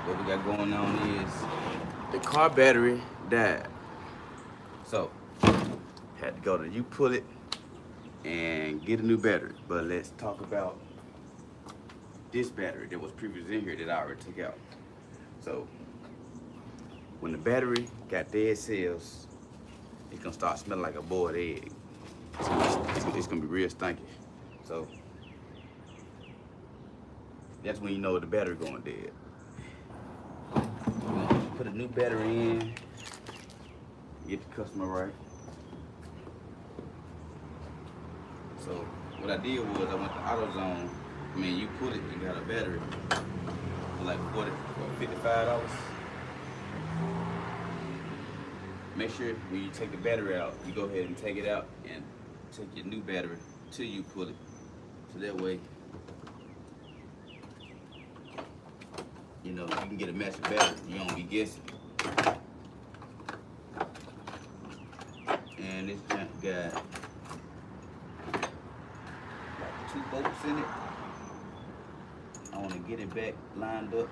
what we got going on is the car battery died. So had to go to you pull it and get a new battery. But let's talk about this battery that was previously in here that I already took out. So when the battery got dead cells, it's gonna start smelling like a boiled egg. It's gonna be real stinky. So that's when you know the battery going dead. We're gonna put a new battery in, get the customer right. So what I did was I went to AutoZone. I mean, you put it, you got a battery for like $55. Make sure when you take the battery out, you go ahead and take it out and take your new battery till you put it. So that way, you know, you can get a matching battery. You don't be guessing. And this junk got 2 bolts in it. I want to get it back lined up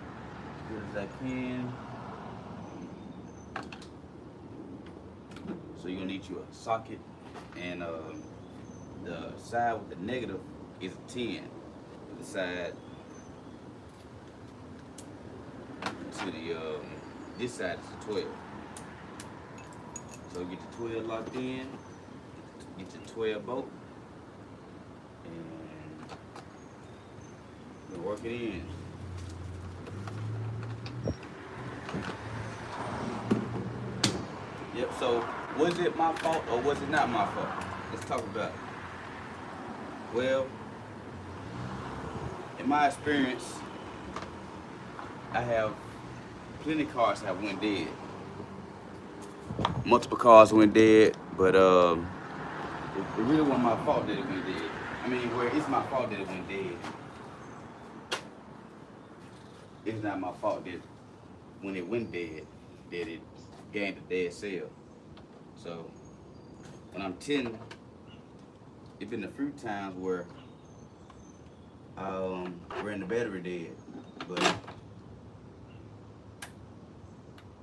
as good as I can. So you're gonna need you a socket, and the side with the negative is a 10. The side to the this side is a 12. So get your 12 locked in, get your 12 bolt, and we'll work it in. Yep, so was it my fault or was it not my fault? Let's talk about it. Well, in my experience, I have plenty of cars that went dead. Multiple cars went dead, but it really wasn't my fault that it went dead. I mean, where it's my fault that it went dead. It's not my fault that when it went dead, that it gained a dead cell. So when I'm 10, it's been a few times where I ran the battery dead, but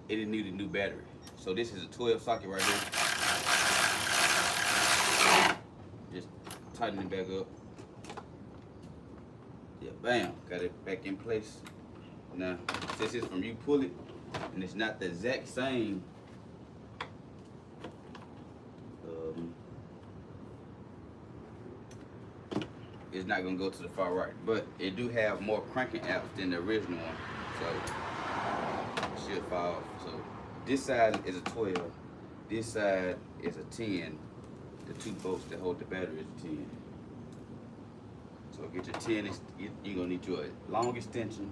it didn't need a new battery. So this is a 12 socket right here. Just tighten it back up. Yeah, bam, got it back in place. Now, since it's from you pull it, and it's not the exact same, it's not gonna go to the far right. But it do have more cranking apps than the original one, so it should fall off. So this side is a 12, this side is a 10. The 2 bolts that hold the battery is a 10. So get your 10, you're gonna need your long extension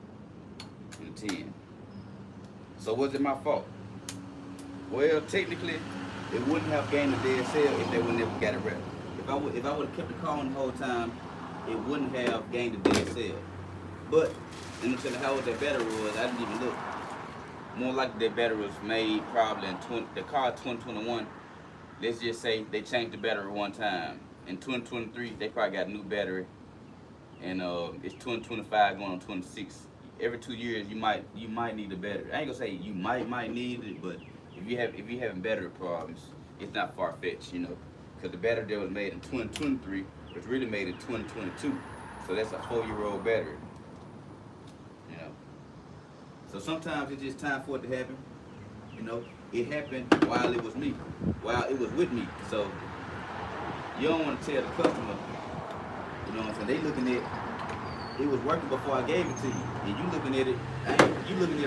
and a 10. So was it my fault? Well, technically, it wouldn't have gained a dead cell if they would never got it ready. If I would have kept the car on the whole time, it wouldn't have gained a dead cell. But let me tell you how old that battery was. I didn't even look. More likely that battery was made probably in the car 2021. Let's just say they changed the battery one time. In 2023, they probably got a new battery, and it's 2025 going on 26. Every 2 years, you might need a battery. I ain't gonna say you might need it, but if you having battery problems, it's not far fetched, you know, because the battery that was made in 2023 was really made in 2022. So that's a 4-year-old battery, you know. So sometimes it's just time for it to happen. You know, it happened while it was me, while it was with me. So you don't want to tell the customer, you know what I'm saying? They looking at it was working before I gave it to you, and you looking at it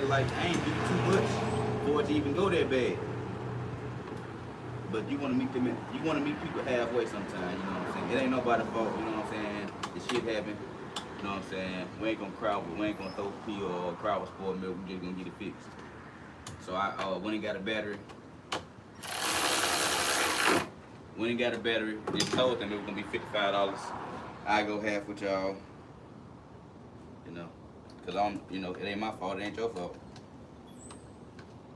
like I ain't doing too much for it to even go that bad. But you want to meet people halfway sometimes. You know what I'm saying? It ain't nobody's fault. You know what I'm saying? The shit happened. You know what I'm saying? We ain't gonna crowd, we ain't gonna throw pee or crowd with spoiled milk. We just gonna get it fixed. So I went and got a battery. Just told them it was gonna be $55. I go half with y'all. You know, cause it ain't my fault. It ain't your fault.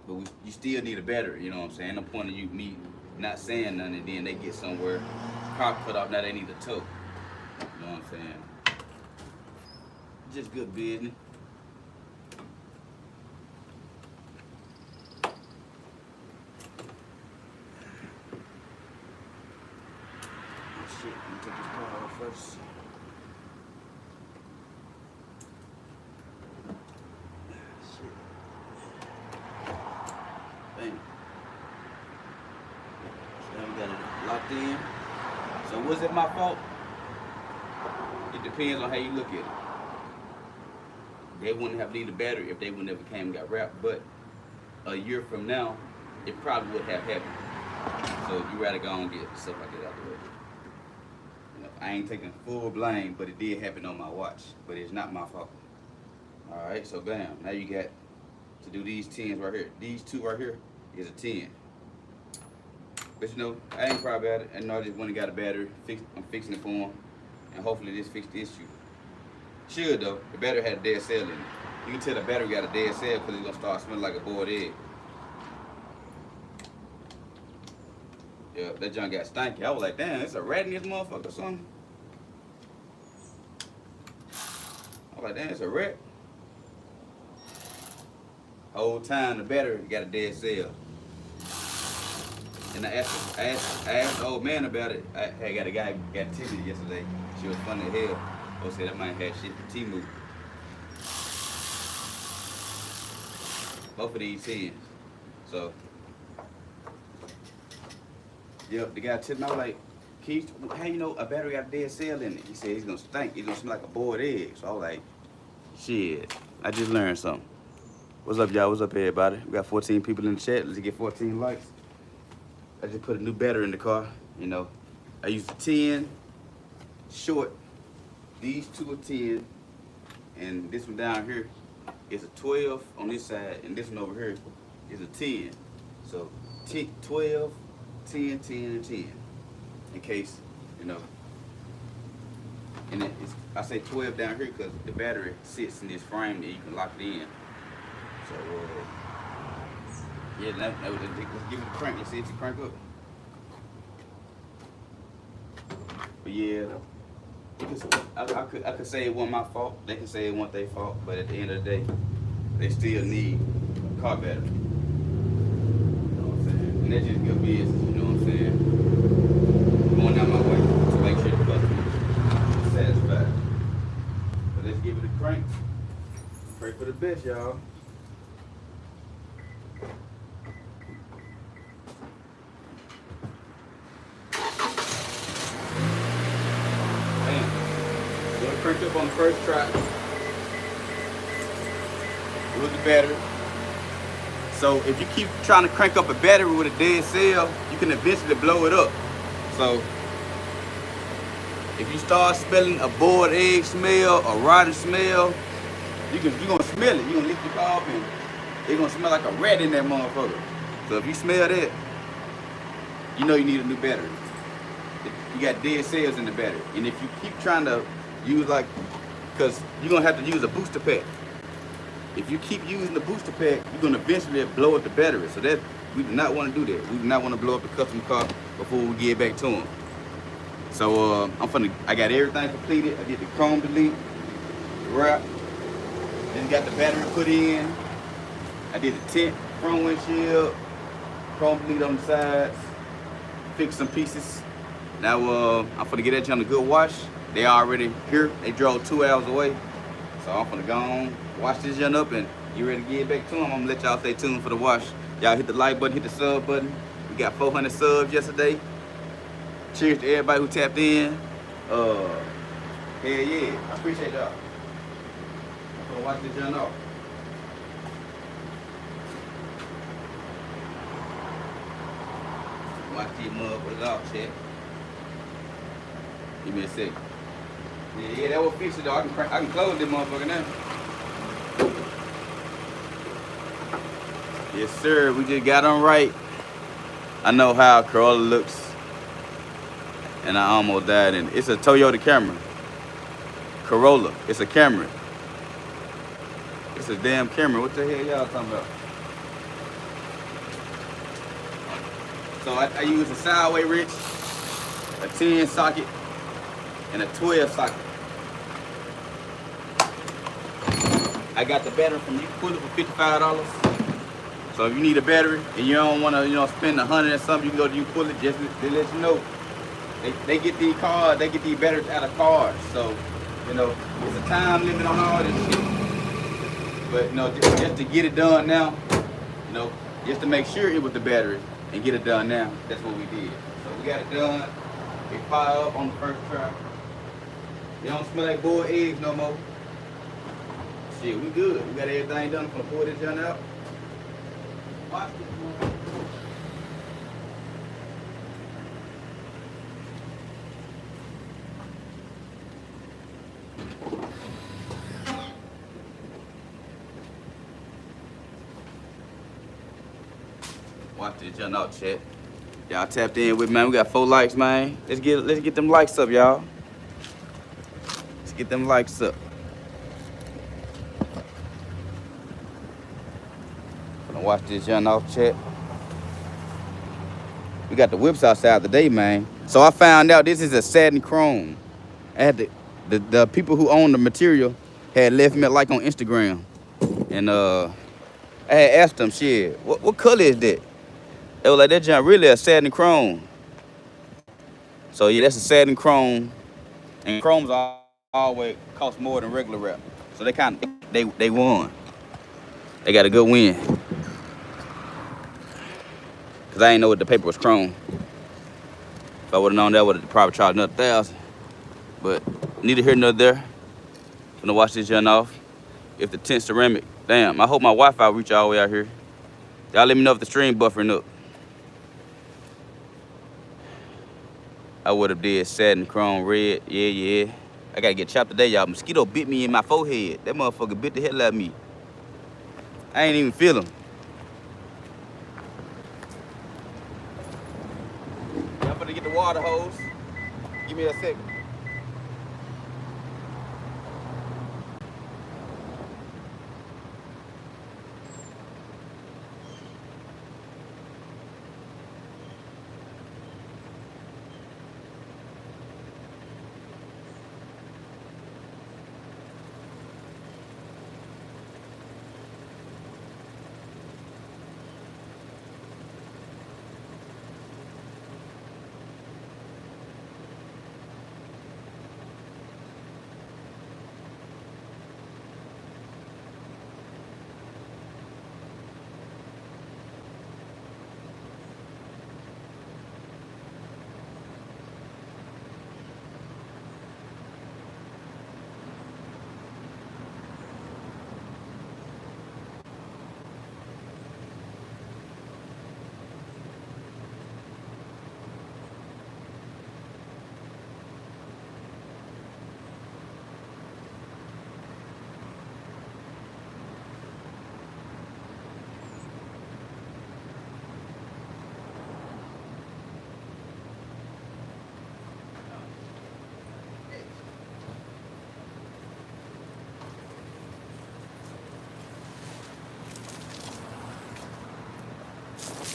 But you still need a battery. You know what I'm saying? No point of me not saying nothing, and then they get somewhere, car cut off. Now they need a tow. You know what I'm saying? Just good business. take this part off first. Shit. Bam. So now we got it locked in. So was it my fault? It depends on how you look at it. They wouldn't have needed a battery if they would never came and got wrapped, but a year from now, it probably would have happened. So you rather go and get stuff like that out the way. You know, I ain't taking full blame, but it did happen on my watch, but it's not my fault. All right, so bam, now you got to do these 10s right here. These two right here is a 10. But you know, I ain't proud about it. I know I just went and got a battery. I'm fixing it for them, and hopefully this fix the issue. Should though, the battery had a dead cell in it. You can tell the battery got a dead cell because it's gonna start smelling like a boiled egg. Yeah, that junk got stanky. I was like, damn, it's a rat in this motherfucker or something. I was like, damn, it's a rat. Whole time the battery got a dead cell. And I asked the old man about it. I got a guy got ticketed yesterday. She was funny as hell. I said that might have shit for T-Move. Both of these 10s. So, yep, the guy tipped me. I was like, Keith, how you know a battery got a dead cell in it? He said it's gonna stink. It's gonna smell like a boiled egg. So I was like, shit, I just learned something. What's up, y'all? What's up, everybody? We got 14 people in the chat. Let's get 14 likes. I just put a new battery in the car. You know, I used a 10 short. These two are 10, and this one down here is a 12 on this side, and this one over here is a 10. So 12, 10, 10, and 10. In case, you know. And I say 12 down here because the battery sits in this frame that you can lock it in. So yeah, let's give it a crank and see if it crank up. But yeah. I could say it wasn't my fault. They can say it wasn't their fault, but at the end of the day, they still need a car battery. You know what I'm saying? And that's just good business. You know what I'm saying? Going out my way to make sure the customer is satisfied. But let's give it a crank. Pray for the best, y'all. Cranked up on the first try with the battery. So if you keep trying to crank up a battery with a dead cell, you can eventually blow it up. So if you start smelling a boiled egg smell, a rotten smell, you're gonna smell it. You're gonna lift your car up and it's gonna smell like a rat in that motherfucker. So if you smell that, you know you need a new battery. You got dead cells in the battery. And if you keep trying to use because you're gonna have to use a booster pack. If you keep using the booster pack, you're gonna eventually blow up the battery. So that we do not want to do that. We do not want to blow up the customer car before we get back to them. So I got everything completed. I did the chrome delete, wrap, then got the battery put in. I did the tint, chrome windshield, chrome delete on the sides, fixed some pieces. Now I'm gonna get that on a good wash. They already here. They drove 2 hours away. So I'm gonna go on, wash this young up, and you ready to get back to them. I'm gonna let y'all stay tuned for the wash. Y'all hit the like button, hit the sub button. We got 400 subs yesterday. Cheers to everybody who tapped in. Hell yeah, I appreciate y'all. I'm gonna wash this young off. Watch these motherfuckers off, shit. Give me a second. Yeah, that will fix it though. I can close this motherfucker now. Yes, sir. We just got on right. I know how a Corolla looks, and I almost died in it. It's a Toyota Camry. Corolla. It's a Camry. It's a damn Camry. What the hell y'all talking about? So I use a sideway wrench, a 10 socket, and a 12 socket. I got the battery from U-Pull for $55. So if you need a battery and you don't want to, spend $100 or something, you can go to U-Pull just to let you know. They get these cars, they get these batteries out of cars. So, you know, there's a time limit on all this shit. But you know, just to get it done now, you know, just to make sure it was the battery and get it done now, that's what we did. So we got it done. It fired up on the first try. It don't smell like boiled eggs no more. Shit, we good. We got everything done. I'm gonna pour this junk out. Watch this. Watch this junk out, chat. Y'all tapped in with, man. We got 4 likes, man. Let's get them likes up, y'all. Let's get them likes up. Gonna watch this junk off, chat. We got the whips outside today, man. So I found out this is a Satin Chrome. I had the people who own the material had left me a like on Instagram, and I had asked them, shit, what color is that? They was like, that junk really a Satin Chrome. So yeah, that's a Satin Chrome, and chromes always cost more than regular wrap. So they won. They got a good win. Cause I didn't know what the paper was chrome. If I would've known that, I would've probably charged another 1,000. But neither here nor there. Gonna wash this junk off. If the tint ceramic, damn, I hope my Wi-Fi reach all the way out here. Y'all let me know if the stream buffering up. I would've did Satin Chrome red, yeah. I gotta get chopped today, y'all. Mosquito bit me in my forehead. That motherfucker bit the hell out of me. I ain't even feel him. Y'all better get the water hose. Give me a second.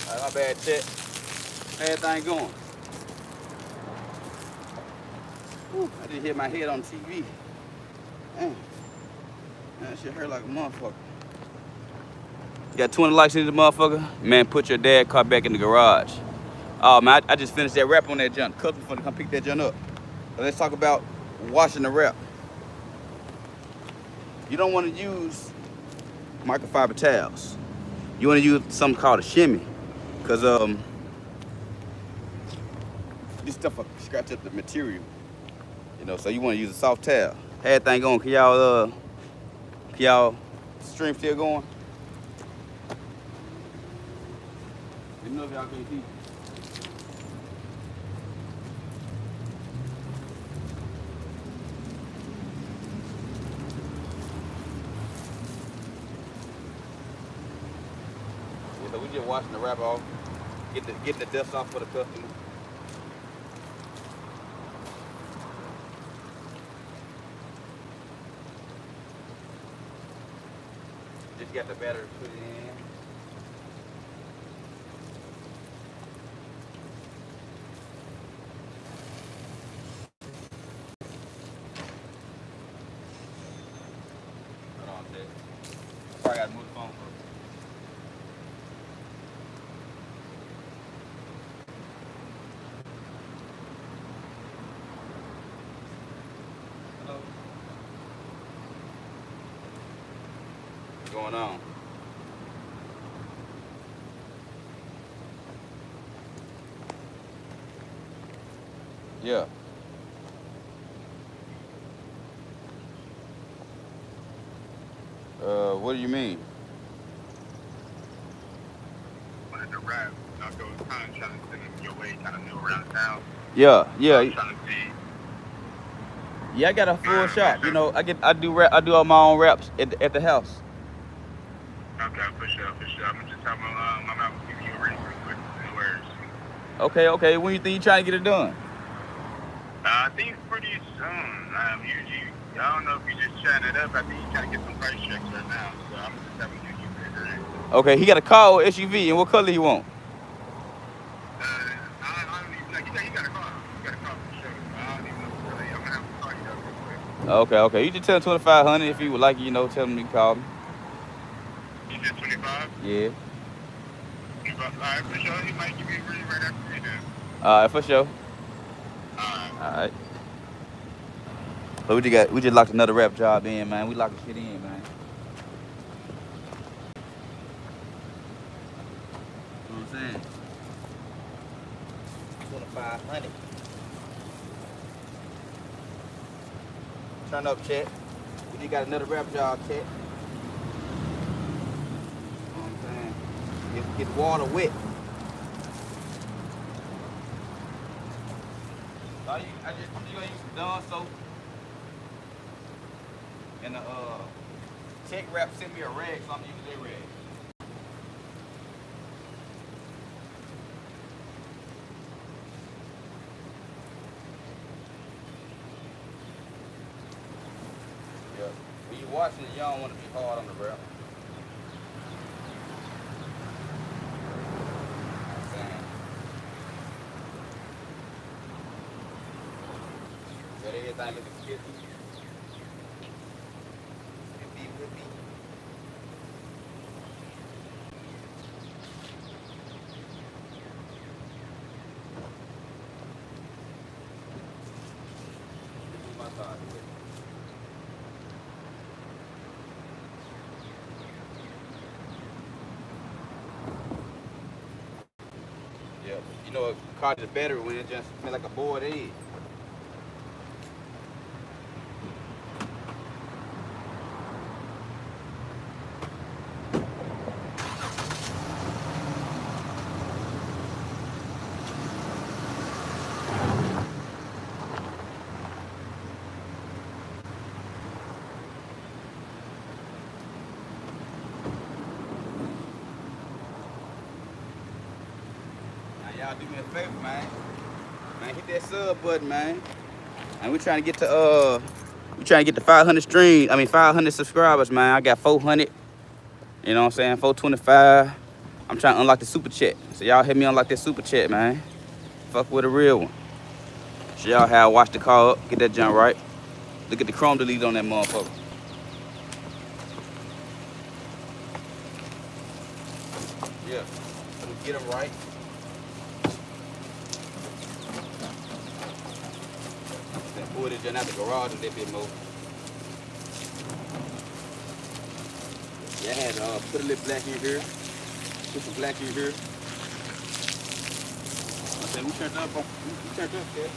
All right, my bad, Chet. Everything going. Whew, I just hit my head on TV. Damn. That shit hurt like a motherfucker. You got 20 likes in the motherfucker? Man, put your dad car back in the garage. Oh, man, I just finished that wrap on that junk. Customer's gonna come pick that junk up. So let's talk about washing the wrap. You don't want to use microfiber towels. You want to use something called a shimmy. Because this stuff will scratch up the material. You know, so you want to use a soft towel. Hey, everything going. Can y'all stream still going? Let me know if y'all can see. Yeah, so we just washing the wrap off, getting the dust off for the customer. Just got the battery put in. Hold on, Jay. I probably gotta move the phone first. going on. Yeah. What do you mean? Wanted to wrap, I was kind of trying to send them your way, kind of new around town. Yeah, yeah. I'm trying to see. Yeah, I got a full shop. You know, I do all my own wraps at the house. Okay, for sure. I'm gonna just have my mouth give you a ring real quick. No worries. Okay. When you think you trying to get it done? I think pretty soon. I don't know if you're just chatting it up. I think you're trying to get some price checks right now. So I'm just having you give it a ring. Okay, he got a car or SUV, and what color he want? I don't even know. You got a car. You got a car for sure. I don't even know really. I'm gonna have to call you up real quick. Okay. You just tell him 2,500 if you would like, tell him to call me. You said 25? Yeah. 25. All right, for sure. He might give you a ring right after me then. All right, for sure. All right. But we just locked another rap job in, man. We locked the shit in, man. You know what I'm saying? 2,500. Turn up, chat. We just got another rap job, chat. You know what I'm saying? Get water wet. I just gonna use some Dawn soap. And the tech wrap sent me a rag, so I'm gonna use that rag. Yeah. When you're washing it, you don't want to be hard on the wrap. Got everything looking skippy. Whippy. This is my side. Yeah, you know what causes the battery when it just smell like a boiled egg. Y'all do me a favor, man. Man, hit that sub button, man. And we trying to get to 500 subscribers, man. I got 400. You know what I'm saying? 425. I'm trying to unlock the super chat. So y'all help me unlock that super chat, man. Fuck with a real one. So y'all have watch the car up, get that jump right. Look at the chrome delete on that motherfucker. Yeah. So we get them right. Pull it just out the garage a little bit more. Yeah, I had to put a little black in here. Put some black in here. I said we turned up, kid.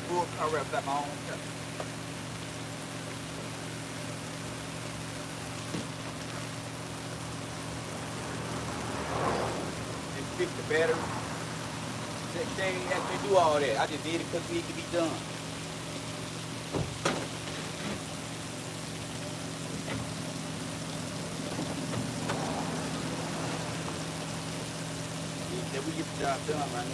Full car wraps at my own stuff. Just fix the battery. They ain't actually do all that. I just did it because it needed to be done. Yeah, we get the job done, man.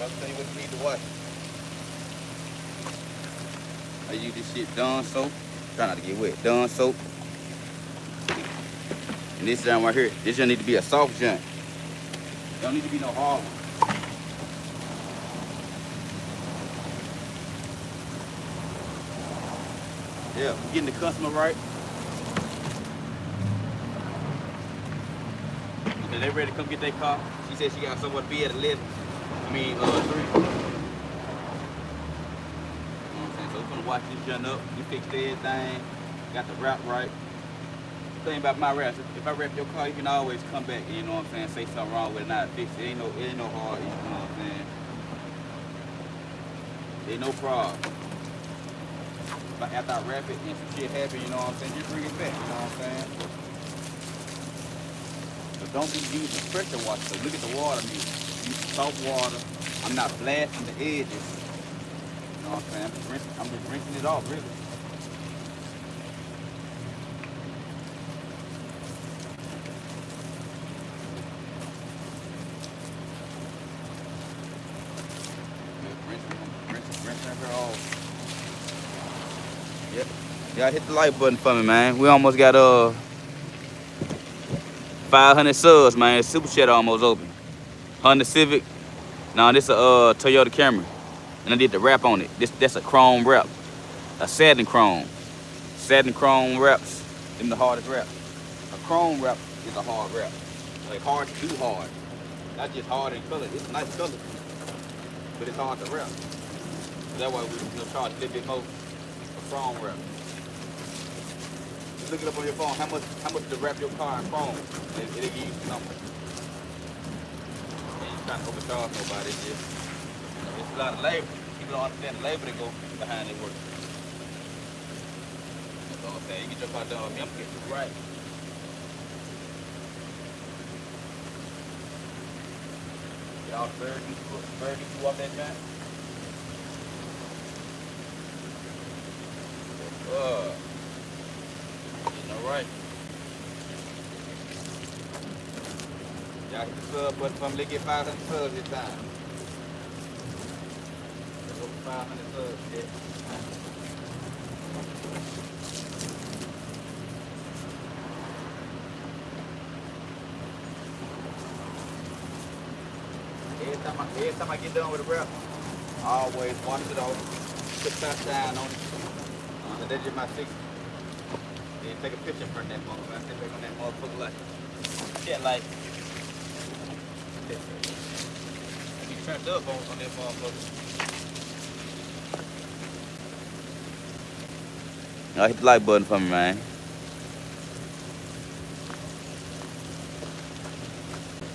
I'll tell you what you need to watch. I use this shit Dawn soap. Try not to get wet. Dawn soap. And this junk right here, this junk need to be a soft junk. Don't need to be no hard one. Yeah, getting the customer right. Okay, they ready to come get their car. She said she got somewhere to be at 11. I mean, 3. You know what I'm saying? So we're gonna watch this jump up. We fixed everything. Got the wrap right. The thing about my wraps, if I wrap your car, you can always come back. You know what I'm saying? Say something wrong with it, not fix it. It ain't no hard. You know what I'm saying? Ain't no problem. But after I wrap it and some shit happen, you know what I'm saying? Just bring it back. You know what I'm saying? But don't be using pressure washer. So look at the water I'm using. Use soft water. I'm not blasting the edges. You know what I'm saying? I'm just rinsing it off, really. Rinsing her off. Yep. Y'all hit the like button for me, man. We almost got 500 subs, man. Super chat almost open. Honda Civic. Now this a Toyota Camry, and I did the wrap on it. That's a chrome wrap, a satin chrome. Satin chrome wraps, them the hardest wrap. A chrome wrap is a hard wrap, like hard to do hard. Not just hard in color. It's a nice color, but it's hard to wrap. So that's why we charge a little bit more for chrome wrap. Just look it up on your phone. How much to wrap your car in chrome? It'll give you some number. Trying to overcharge nobody. It's a lot of labor. People don't understand the labor that go behind their work. That's all I'm saying. You get your car done with me, I'm gonna get you right. Y'all 32 off that time? Getting alright. Y'all hit the sub button for me. Let's get 500 subs this time. Let's go for 500 subs, yeah. Every time I get done with a wrap, I always wash it off, put top down on it. That's just my secret. Then take a picture from that motherfucker. Sit back on that motherfucker like shit like. Be turned up on that motherfucker. Now hit the like button for me, man.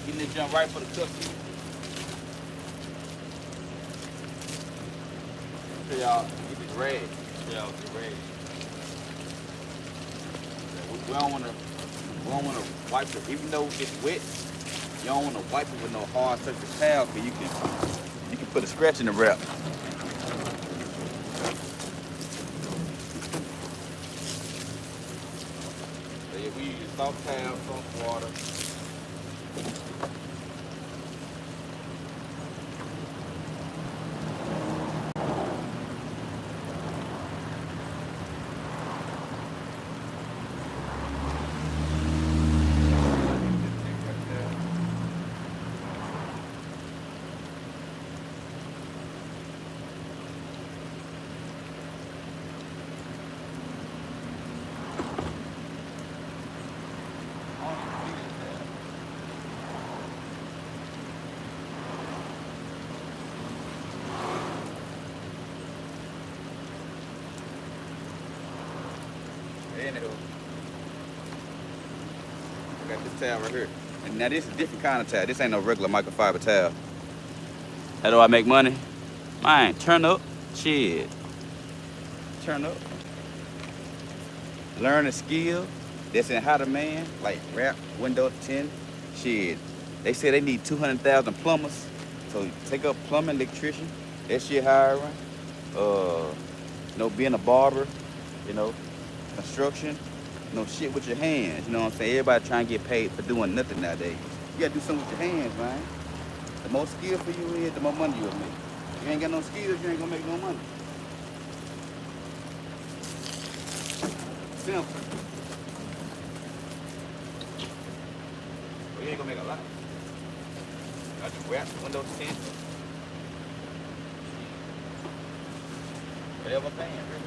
Getting this jump right for the customer. Show y'all get this red. Show y'all get red. We don't wanna wipe it, even though it's wet. You don't want to wipe it with no hard surface towel, because you can put a scratch in the wrap. So if we use soft towel, soft water. Anywho, I got this towel right here. And now this is a different kind of towel. This ain't no regular microfiber towel. How do I make money? Man, turn up. Shit. Turn up. Learn a skill that's in how to man, like wrap, window, tint. Shit. They say they need 200,000 plumbers. So take up plumbing, electrician. That shit hiring. You know, being a barber, you know. Construction, you know, shit with your hands, you know what I'm saying? Everybody trying to get paid for doing nothing nowadays. You gotta do something with your hands, man. The more skillful you is, the more money you'll make. If you ain't got no skills, you ain't gonna make no money. Simple. But you ain't gonna make a lot. I just wrap the windows tint. Whatever pan, really.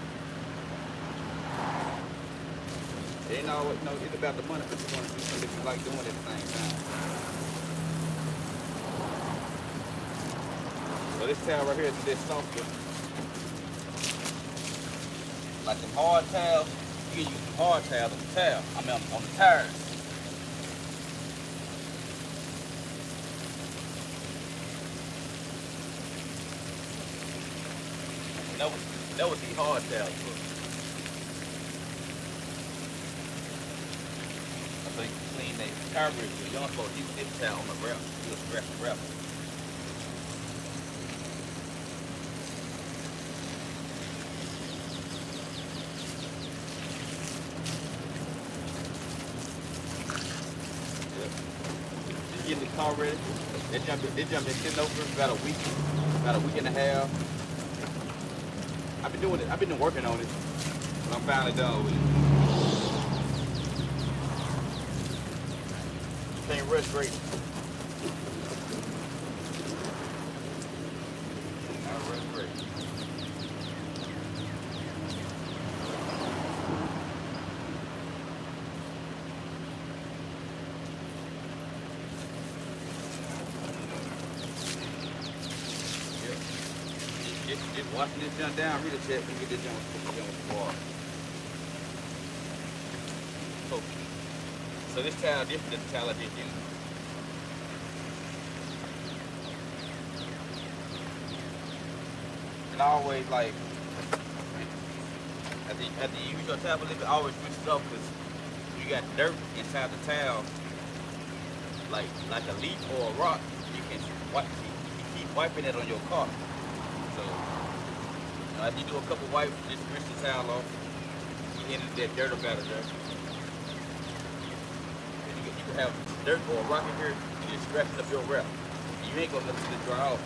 It ain't always, you know, it's about the money, but you want to do something that you like doing at the same time. So this towel right here is a bit softer. Like them hard towels, you can use some hard towels on the towel. I mean on the tires. That was the hard towels for. So you can clean that carburetor. You don't supposed to use this towel on the ground. You just scratch the gravel. Just getting the car ready. This jump been sitting over for about a week and a half. I've been doing it. I've been working on it. But I'm finally done with it. Can't rush great. Not rush great. Just washing this junk down, really check and get this junk with water. So this towel different than the towel I just used. And always like after you use your towel a little bit, always switch it up because you got dirt inside the towel, like a leaf or a rock, you can keep wiping it on your car. So after you do a couple wipes, just rinse the towel off. You get that dirt up out of there. You can have dirt or a rock in here, you just scratch it up your wrap. You ain't gonna let it dry off.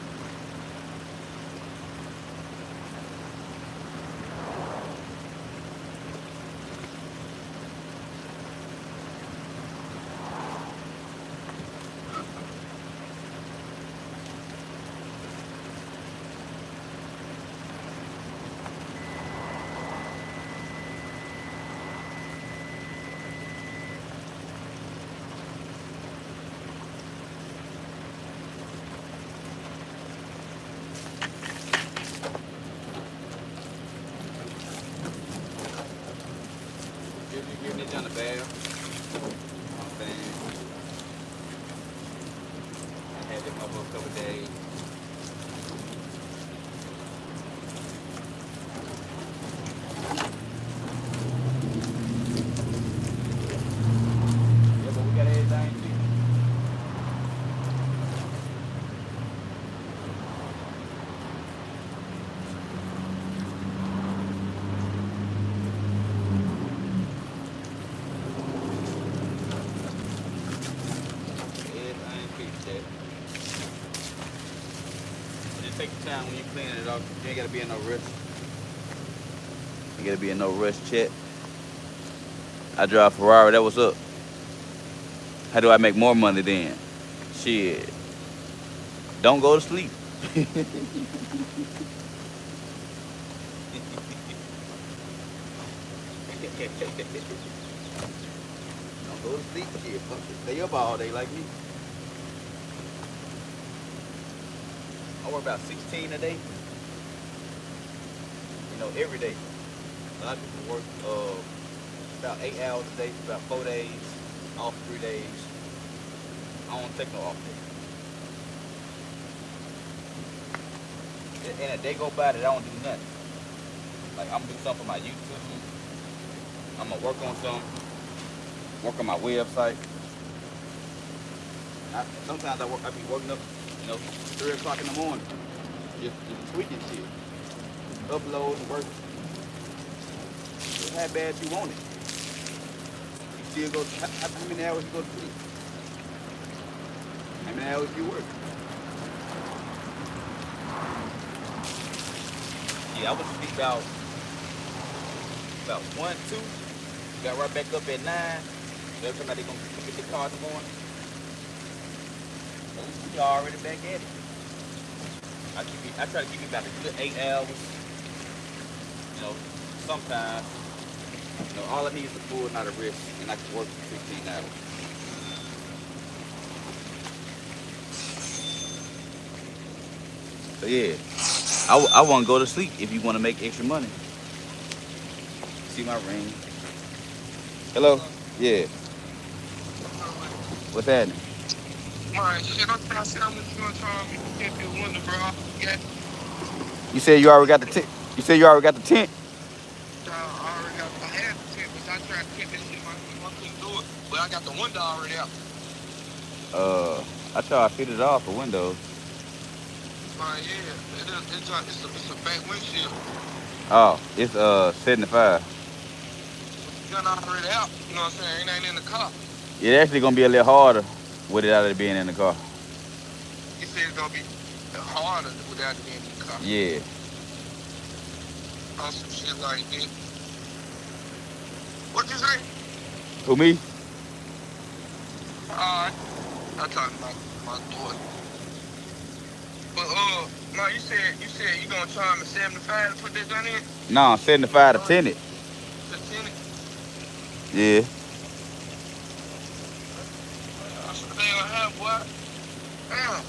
Giving it down the bath. You know what I'm saying? I had them up for a couple days. Yeah, but we got everything fixed. Just take your time when you're cleaning it off. You ain't gotta be in no rush. You gotta be in no rush, Chet. I drive a Ferrari, that was up. How do I make more money then? Shit. Don't go to sleep. Don't go to sleep, shit. Stay up all day like me. I work about 16 a day. You know, every day. A lot of people work about 8 hours a day, about 4 days, off 3 days. I don't take no off day. And a day go by that I don't do nothing. Like I'm gonna do something for my YouTube. I'm gonna work on something. Work on my website. Sometimes I be working up, 3 o'clock in the morning. Just tweaking shit. Upload and work. How bad you want it. You still go, how many hours you go to sleep? How many hours you work? Yeah, I was asleep about 1, 2. Got right back up at 9. Every time they gonna get the car in the morning. We already back at it. I try to keep it about a good 8 hours. Sometimes You know, all I need is a full night of rest, and I can work for 15 hours. So yeah, I want to go to sleep if you want to make extra money. See my ring. Hello? Yeah. What's happening? Man, shit, I'm trying to see how much you gonna charge me to get this window, bro. Yeah. You said you already got the tent. You said you already got the tent. I had the tint, but I tried to get this shit, I couldn't do it. But I got the window already out. I tried to fit it off for windows. Man, yeah, it's a back windshield. Oh, it's 75. Gun already out, you know what I'm saying? It ain't in the car. It's actually gonna be a little harder with it out of being in the car. He said it's gonna be harder without it being in the car. Yeah. On some shit like that. What you say? Who, me? Alright. I'm talking about my daughter. But no, you said you gonna charge me 75 to put this gun in? No, 75 to tint it. To tint it? Yeah. I should pay on half, boy. Damn.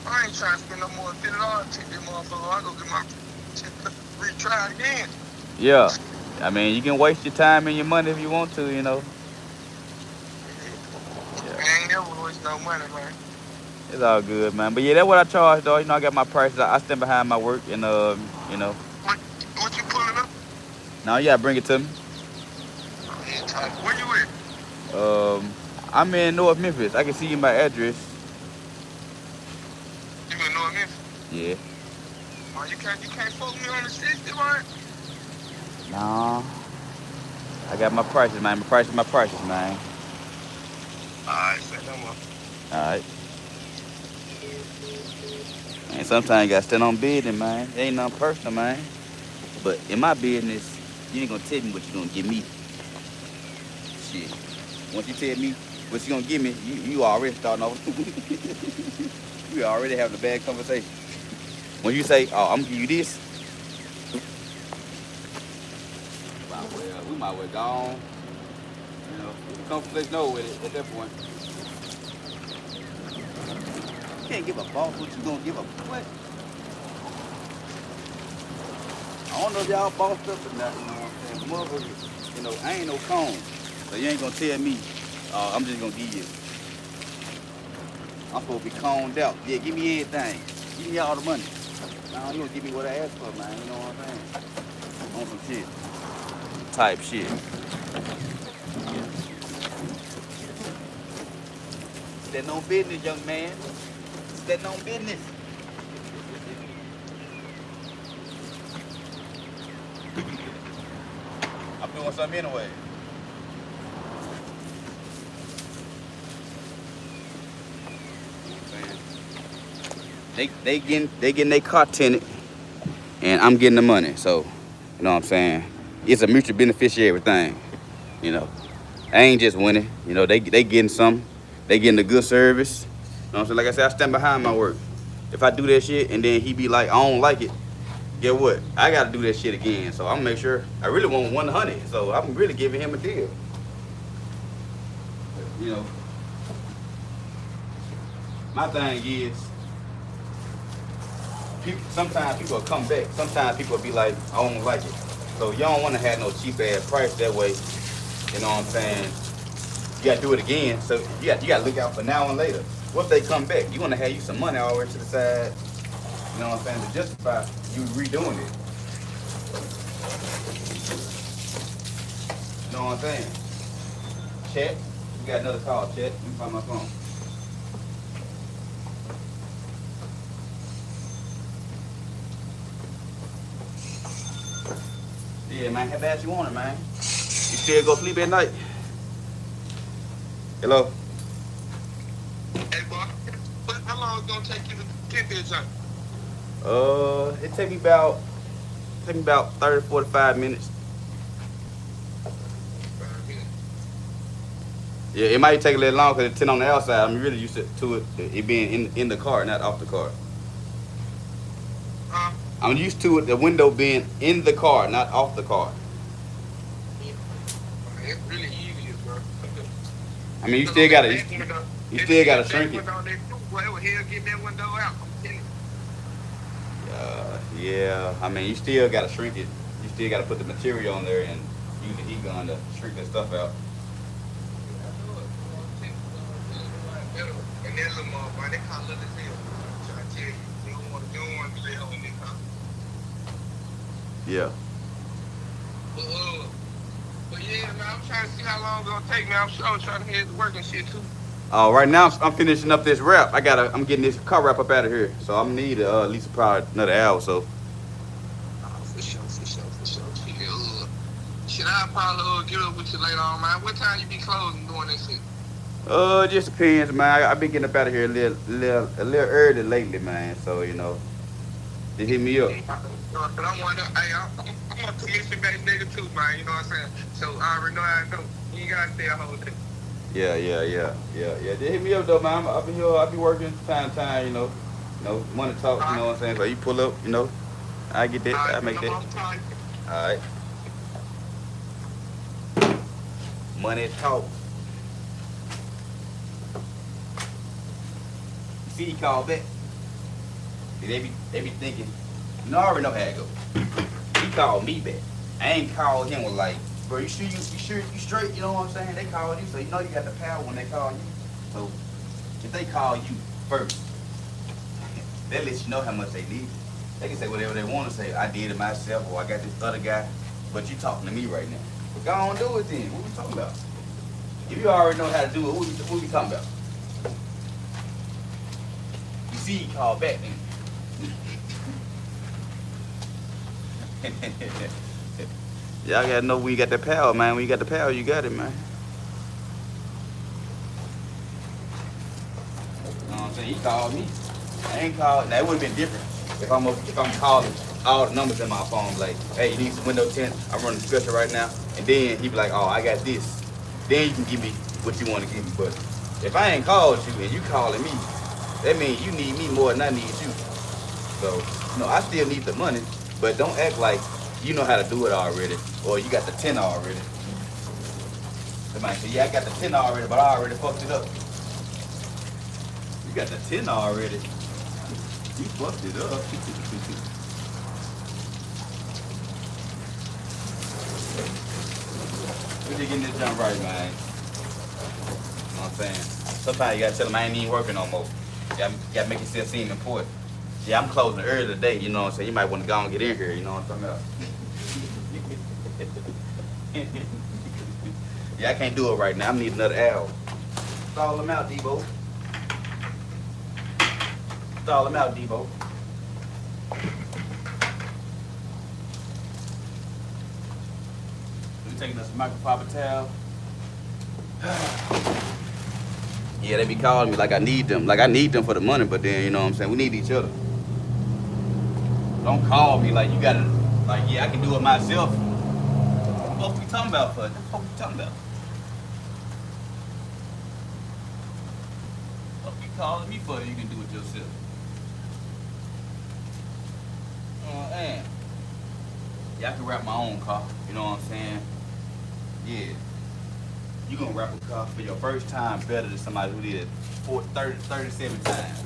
I ain't trying to spend no more than $50 to take this motherfucker. I go get my retry again. Yeah. I mean, you can waste your time and your money if you want to, you know. I ain't never waste no money, man. It's all good, man. But yeah, that's what I charge, though. You know, I got my prices. I stand behind my work, and you know. What you pulling up? Now you gotta bring it to me. Where you at? I'm in North Memphis. I can see you my address. You in North Memphis? Yeah. Oh, you can't fuck me on the 60, right? Nah. I got my prices, man. My prices, man. Alright, say no more. Alright. And sometimes you gotta stand on business, man. It ain't nothing personal, man. But in my business, you ain't gonna tell me what you gonna give me. Shit. Once you tell me what you gonna give me, you already starting off. We already having a bad conversation. When you say, oh, I'm gonna give you this, we might well go on. You know, the conversation over with it at that point. You can't give a boss what you gonna give a what? I don't know if y'all bossed up or not, you know what I'm saying? Motherfucker, you know, I ain't no cone. So you ain't gonna tell me, I'm just gonna give you. I'm supposed to be coned out. Yeah, give me everything. Give me all the money. Nah, you gonna give me what I asked for, man. You know what I'm saying? On some shit. Type shit. Stand on business, young man. Stand on business. I'm doing something anyway. They getting their car tinted, and I'm getting the money. So, you know what I'm saying? It's a mutual beneficiary thing. You know, I ain't just winning. You know, they getting something. They getting a good service. You know what I'm saying? Like I said, I stand behind my work. If I do that shit and then he be like, I don't like it, get what? I gotta do that shit again. So I'm gonna make sure. I really want 100. So I'm really giving him a deal. You know, my thing is, sometimes people will come back. Sometimes people will be like, I don't like it. So you don't want to have no cheap ass price that way. You know what I'm saying? You gotta do it again. So you gotta look out for now and later. What if they come back? You want to have you some money already to the side. You know what I'm saying? To justify you redoing it. You know what I'm saying? Chat. We got another call, Chat. Let me find my phone. Yeah, man, how bad you want it, man? You still go sleep at night? Hello? Hey, boy, how long is it gonna take you to get this done? It take me about 30, 45 minutes. Yeah, it might take a little longer because it's 10 on the outside. I'm really used to it being in the car, not off the car. I'm used to it, the window being in the car, not off the car. It's really easy, bro. I mean, you still gotta shrink it. Whoever hell get that window out, I'm telling you. Yeah. I mean, you still gotta shrink it. You still gotta put the material on there and use the heat gun to shrink that stuff out. And that little motherfucker, they call it as hell. So I tell you, you don't want to play on this, huh? Yeah. But yeah, man, I'm trying to see how long it's gonna take, man. I'm sure I'm trying to head to work and shit too. Right now I'm finishing up this wrap. I'm getting this car wrap up out of here, so I'm gonna need at least probably another hour or so. For sure. Shit, I'll probably get up with you later on, man. What time you be closing doing this shit? It just depends, man. I've been getting up out of here a little early lately, man. So you know, they hit me up. But I'm a commission-based nigga too, man. You know what I'm saying? So I already know how it go. You ain't gotta stay a whole day. Yeah. They hit me up though, man. I'll be here. I'll be working time to time. You know, money talk. You know what I'm saying? So you pull up, you know, I get that. I make that. All right. Money talk. See, he called back. They be thinking. You know, I already know how it go. He called me back. I ain't called him with like, bro, you sure you straight? You know what I'm saying? They called you, so you know you got the power when they call you. So if they call you first, they let you know how much they need. They can say whatever they want to say. I did it myself, or I got this other guy. But you talking to me right now. But go on, do it then. What we talking about? If you already know how to do it, what we talking about? You see, he called back then. Y'all gotta know when you got the power, man. When you got the power, you got it, man. You know what I'm saying? He called me. I ain't called. Now it would have been different if I'm calling all the numbers in my phone, like, hey, you need some window tint. I'm running special right now, and then he be like, oh, I got this. Then you can give me what you want to give me. But if I ain't called you and you calling me, that means you need me more than I need you. So, no, I still need the money. But don't act like you know how to do it already, or you got the 10 already. Somebody say, yeah, I got the 10 already, but I already fucked it up. You got the 10 already. You fucked it up. We're just getting this jump right, man. You know what I'm saying? Sometimes you gotta tell them I ain't even working no more. You gotta make yourself seem important. Yeah, I'm closing early today, you know what I'm saying? You might want to go and get in here, you know what I'm talking about? Yeah, I can't do it right now. I need another hour. Stall them out, Debo. Stall them out, Debo. We taking us a microfiber towel. Yeah, they be calling me like I need them. Like I need them for the money, but then, you know what I'm saying? We need each other. Don't call me like you gotta, like, yeah, I can do it myself. What we talking about for? What we talking about? What you calling me for? You can do it yourself. Man. Yeah, I can wrap my own car. You know what I'm saying? Yeah. You gonna wrap a car for your first time better than somebody who did 37 times.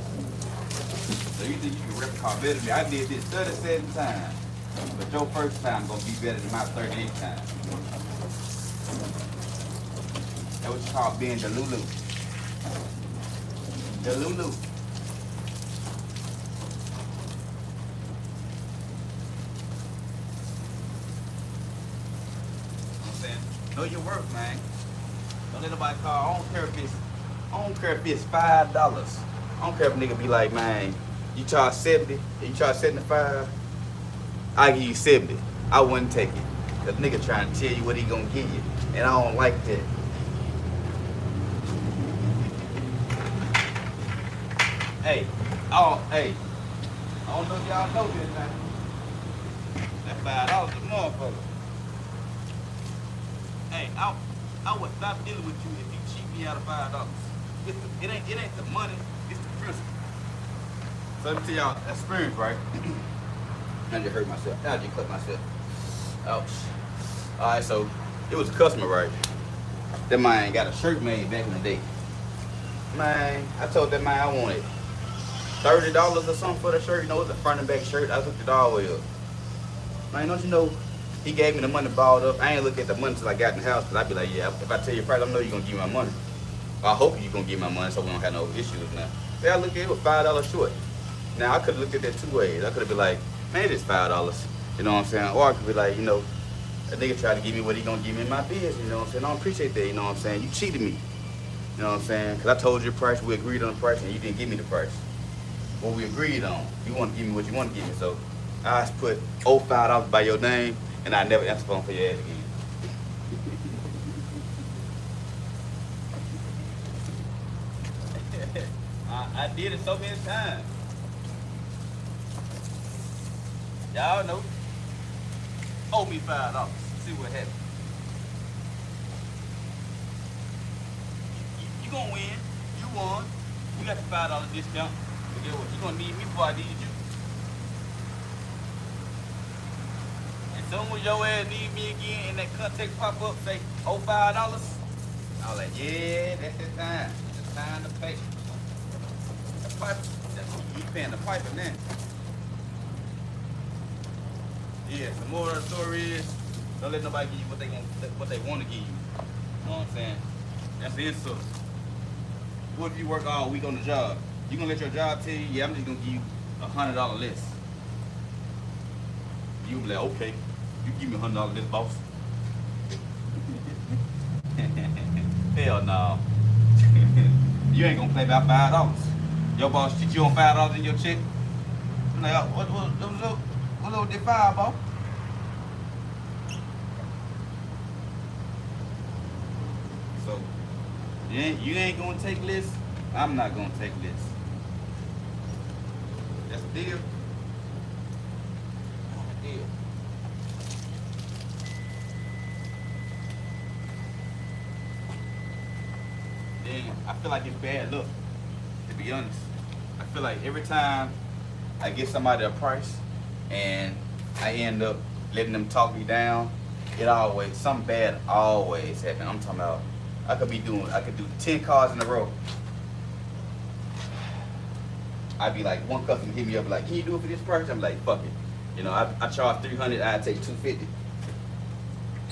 So you think you can rip a car better than me? I did this 37 times. But your first time gonna be better than my 38 times. That's what you call being the Lulu. The Lulu. I'm saying, know your worth, man. Don't let nobody call. I don't care if it's $5. I don't care if a nigga be like, man, you charge 70, you charge 75, I give you 70. I wouldn't take it. The nigga trying to tell you what he gonna give you. And I don't like that. Hey, I don't know if y'all know this, man. That $5 is a motherfucker. Hey, I would stop dealing with you if you cheat me out of $5. It ain't the money, it's the principle. So let me tell y'all experience, right? I just hurt myself. I just cut myself. Ouch. Alright, so it was a customer, right? That man got a shirt made back in the day. Man, I told that man I wanted $30 or something for the shirt. You know, it's a front and back shirt. I hooked it all the way up. Man, don't you know, he gave me the money balled up. I ain't look at the money till I got in the house, because I be like, yeah, if I tell you price, I know you're going to give me my money. I hope you're going to give me my money so we don't have no issues now. Yeah, I looked at it, was $5 short. Now, I could have looked at that two ways. I could have been like, man, it's $5. You know what I'm saying? Or I could be like, you know, a nigga tried to give me what he going to give me in my business. You know what I'm saying? I don't appreciate that. You know what I'm saying? You cheated me. You know what I'm saying? Because I told you the price, we agreed on the price, and you didn't give me the price. What we agreed on. You want to give me what you want to give me. So I just put $5 by your name, and I never answer the phone for your ass again. I did it so many times. Y'all know. Owe me $5. See what happens. You gonna win. You won. You got the $5 discount. But guess what? You gonna need me before I need you. And soon as your ass need me again and that context pop up, say, oh, $5. I was like, yeah, that's the time. It's the time to pay. The piper, you paying the piper now. Yeah, the moral of the story is, don't let nobody give you what they want to give you. You know what I'm saying? That's the insult. What if you work all week on the job? You gonna let your job tell you, yeah, I'm just gonna give you $100 less. You be like, okay, you give me $100 less, boss. Hell no. You ain't gonna play about $5. Your boss cheat you on $5 in your check. I'm like, oh, what little did $5, boss? So, you ain't gonna take less. I'm not gonna take less. That's the deal. Deal. Then I feel like it's bad luck, to be honest. I feel like every time I get somebody a price and I end up letting them talk me down, something bad always happens. I'm talking about, I could do 10 cars in a row. I'd be like, one customer hit me up like, can you do it for this price? I'm like, fuck it. You know, I charge $300, I take $250.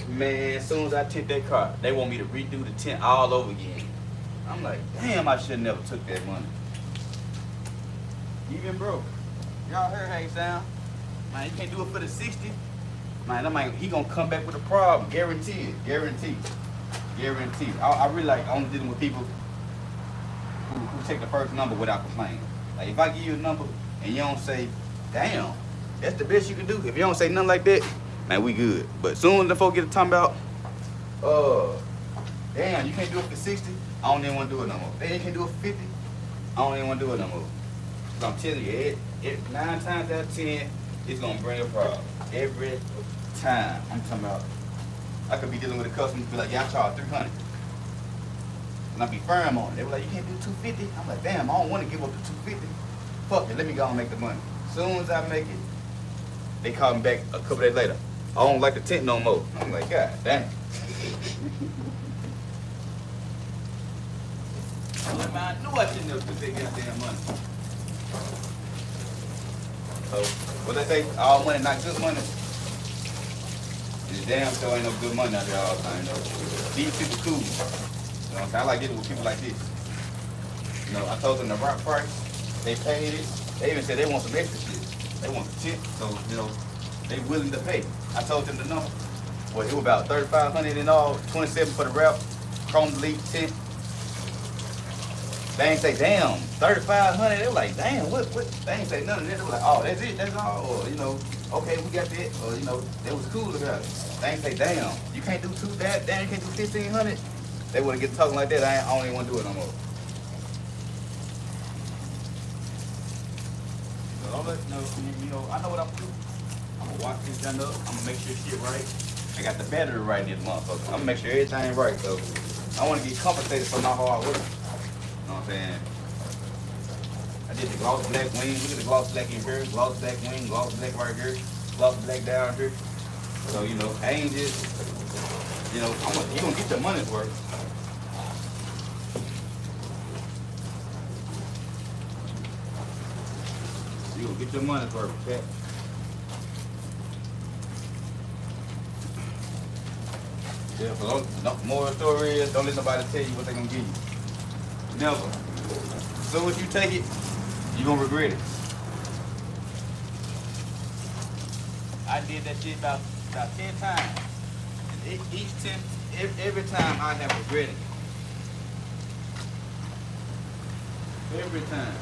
Man, as soon as I tint that car, they want me to redo the tint all over again. I'm like, damn, I should never took that money. Even broke. Y'all heard how he sound? Man, you can't do it for the 60. Man, he gonna come back with a problem. Guaranteed. Guaranteed. Guaranteed. I really like only dealing with people who take the first number without complaining. Like if I give you a number and you don't say, damn, that's the best you can do. If you don't say nothing like that, man, we good. But soon as the folk get to talking about, damn, you can't do it for 60, I don't even want to do it no more. Damn, you can't do it for 50, I don't even want to do it no more. So I'm telling you, 9 times out of 10, it's gonna bring a problem. Every time. I'm talking about, I could be dealing with a customer be like, yeah, I charge $300. And I be firm on it. They were like, you can't do $250. I'm like, damn, I don't want to give up the $250. Fuck it, let me go and make the money. Soon as I make it, they call me back a couple days later. I don't like the tint no more. I'm like, God damn. I knew I shouldn't have took that goddamn money. So, what they say, all money, not good money. And damn sure ain't no good money out there all the time, though. These people cool. You know what I'm saying? I like dealing with people like this. You know, I told them the right price. They paid it. They even said they want some extra shit. They want the tip, so, you know, they willing to pay. I told them the number. Well, it was about $3,500 in all, $27 for the wrap, chrome delete, tint. They ain't say, damn, $3,500. They were like, damn, what? They ain't say nothing. They were like, oh, that's it, that's all. Or, you know, okay, we got that. Or, you know, they was cool about it. They ain't say, damn, you can't do that, damn, you can't do $1,500. They wouldn't get talking like that. I don't even want to do it no more. So don't let you know, I know what I'm gonna do. I'm gonna watch this done up. I'm gonna make sure shit right. I got the battery right in this motherfucker. I'm gonna make sure everything right. So I want to get compensated for my hard work. You know what I'm saying? I did the gloss black wing. Look at the gloss black in here. Gloss black wing. Gloss black right here. Gloss black down here. So, you know, I ain't just, you know, you gonna get your money's worth. You gonna get your money's worth, okay? Yeah, so more story is, don't let nobody tell you what they gonna give you. Never. As soon as you take it, you gonna regret it. I did that shit about 10 times. And every time I have regretted it. Every time.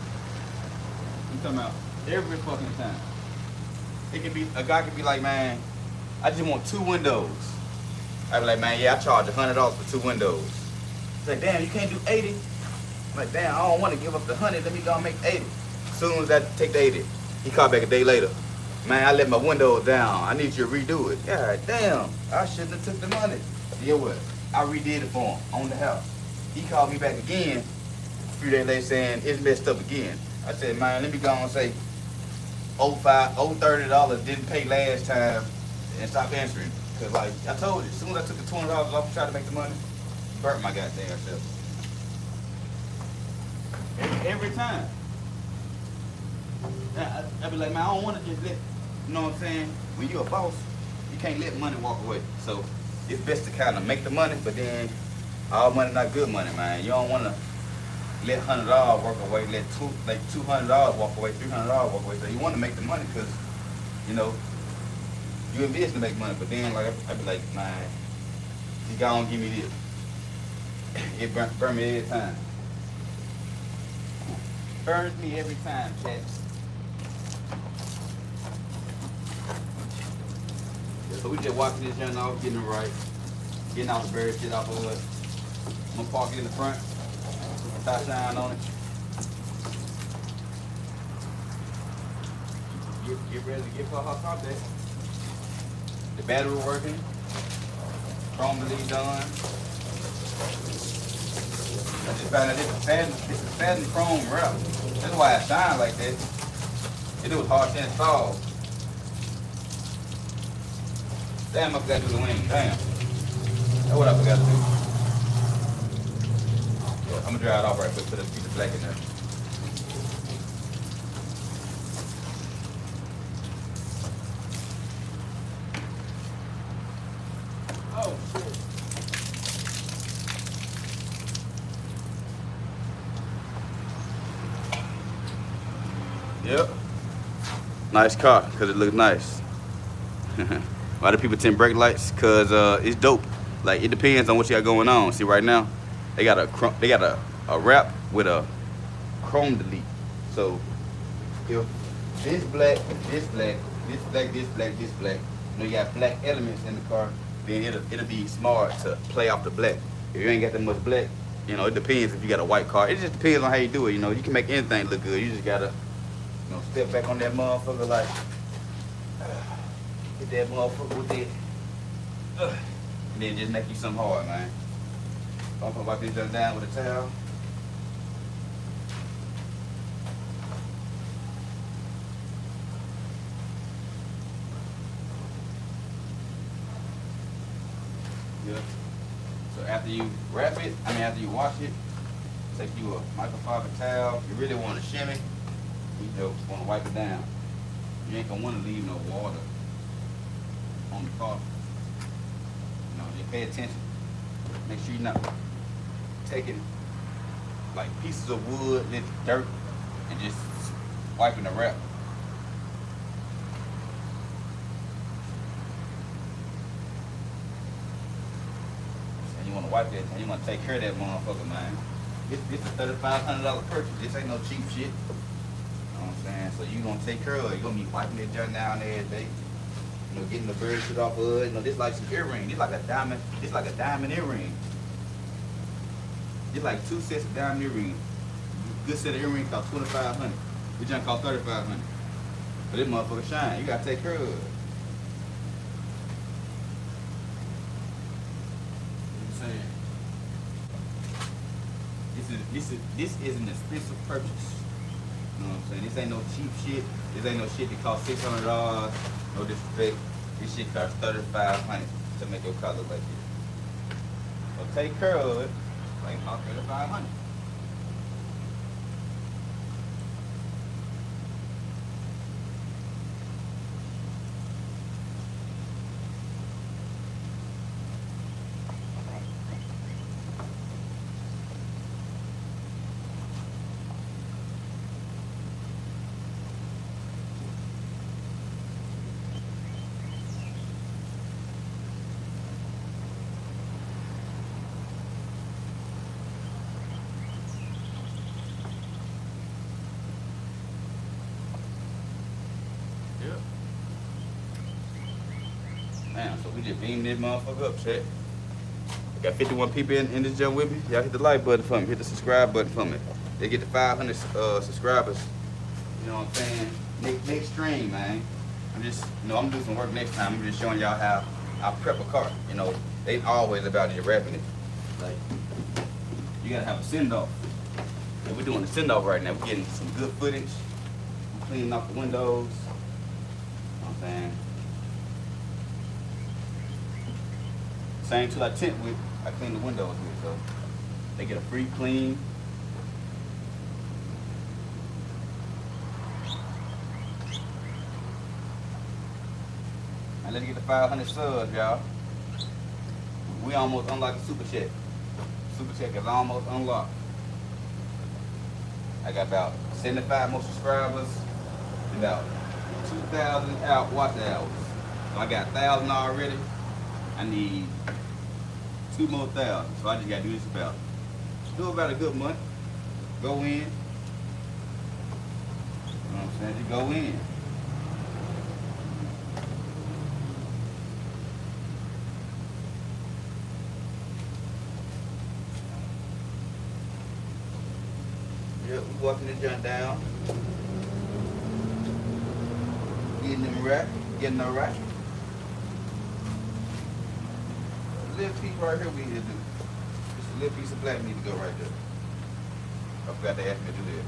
I'm talking about every fucking time. It can be, a guy can be like, man, I just want 2 windows. I be like, man, yeah, I charge $100 for 2 windows. He's like, damn, you can't do 80? I'm like, damn, I don't want to give up the 100. Let me go and make 80. As soon as I take the 80, he called back a day later. Man, I let my windows down. I need you to redo it. God damn, I shouldn't have took the money. You know what? I redid it for him on the house. He called me back again a few days later saying it's messed up again. I said, man, let me go and say $30 didn't pay last time and stop answering. Cause like I told you, as soon as I took the $20 off and tried to make the money, burnt my goddamn self. Every time. I be like, man, I don't want to just let, you know what I'm saying? When you're a boss, you can't let money walk away. So it's best to kind of make the money, but then all money not good money, man. You don't want to let $100 walk away, let $200 walk away, $300 walk away. So you want to make the money because, you know, you in business to make money. But then, like, I be like, man, this guy don't give me this. It burn me every time. Burns me every time, chat. Yeah, so we just walking this young off, getting it right, getting all the bird shit off of it. I'm gonna park it in the front, put some top shine on it. Get ready to get for a hot top day. The battery working, chrome bleed done. I just found out this is Satin Chrome wrap. That's why it shines like that. It was hard to install. Damn, I forgot to do the wing. Damn. That's what I forgot to do. Yeah, I'm gonna dry it off right quick, put a piece of black in there. Oh, shit. Yep. Nice car, because it looks nice. Why do people tint brake lights? Because it's dope. Like, it depends on what you got going on. See, right now, they got a wrap with a chrome delete. So, if this black, this black, this black, this black, this black, you know, you got black elements in the car, then it'll be smart to play off the black. If you ain't got that much black, you know, it depends if you got a white car. It just depends on how you do it, you know. You can make anything look good. You just gotta, you know, step back on that motherfucker like, hit that motherfucker with that, and then just make you something hard, man. I'm gonna wipe this down with a towel. Yeah. So after you wrap it, after you wash it, take you a microfiber towel. You really want to shimmy, you just want to wipe it down. You ain't gonna want to leave no water on the car. You know, just pay attention. Make sure you're not taking like pieces of wood, little dirt, and just wiping the wrap. And you want to wipe that, and you want to take care of that motherfucker, man. This is a $3,500 purchase. This ain't no cheap shit. You know what I'm saying? So you gonna take care of it. You're gonna be wiping that junk down every day. You know, getting the bird shit off of it. You know, this like some earring. This like a diamond. This like a diamond earring. It's like 2 sets of diamond earrings. Good set of earrings cost $2,500. This junk cost $3,500. But this motherfucker shine. You gotta take care of it. This is an expensive purchase. You know what I'm saying? This ain't no cheap shit. This ain't no shit that costs $600. No disrespect. This shit costs $3,500 to make your car look like this. So take care of it. Like it costs $3,500. So we just beamed this motherfucker up, check. Got 51 people in this jump with me. Y'all hit the like button for me. Hit the subscribe button for me. They get to 500 subscribers. You know what I'm saying? Next stream, man. I'm just, you know, I'm doing some work next time. I'm just showing y'all how I prep a car. You know, they always about just wrapping it. Like, you gotta have a send-off. And we're doing a send-off right now. We're getting some good footage. We're cleaning off the windows. You know what I'm saying? Same tool I tint with, I clean the windows with, so they get a free clean. And let's get to 500 subs, y'all. We almost unlocked the super chat. Super chat is almost unlocked. I got about 75 more subscribers, and about 2,000 watch hours. So I got 1,000 already. I need 2 more thousand. So I just gotta do this about a good month. Go in. You know what I'm saying? Just go in. Yep, we walking the joint down. Getting them right, getting them right. Little piece right here we need to do. Just a little piece of black need to go right there. I forgot to ask me to do that.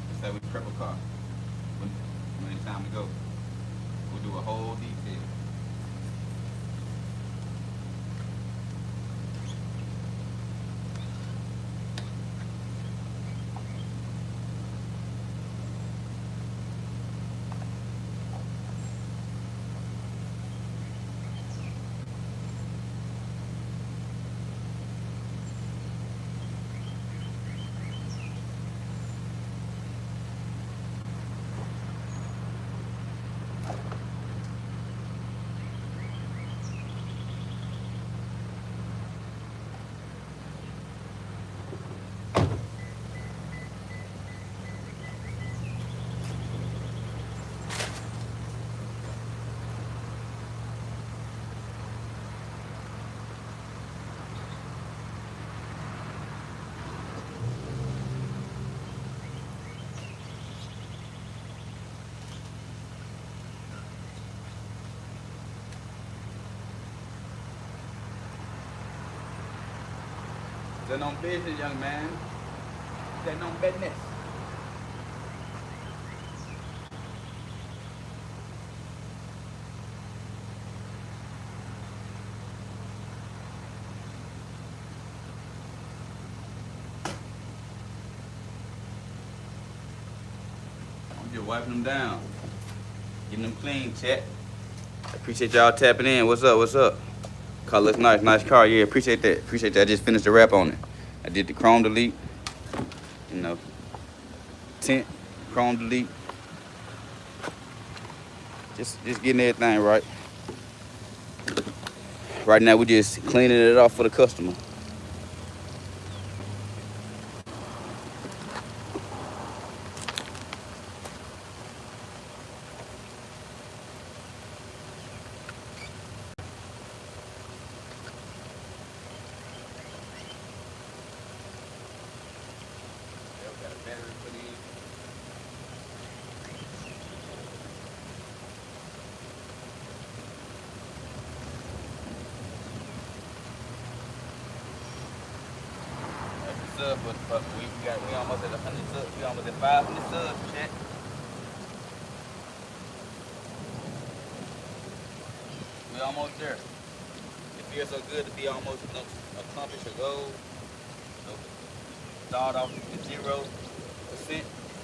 That's how we prep a car. When it's time to go. We'll do a whole detail. That no business, young man. That no business. I'm just wiping them down. Getting them clean, chat. I appreciate y'all tapping in. What's up? What's up? Car looks nice, nice car. Yeah, appreciate that. Appreciate that. I just finished the wrap on it. I did the chrome delete, you know, tint, chrome delete. Just getting everything right. Right now we just cleaning it off for the customer. But we almost at 100 subs. We almost at 500 subs, chat. We almost there. It feels so good to be almost accomplished a goal. So start off with 0%,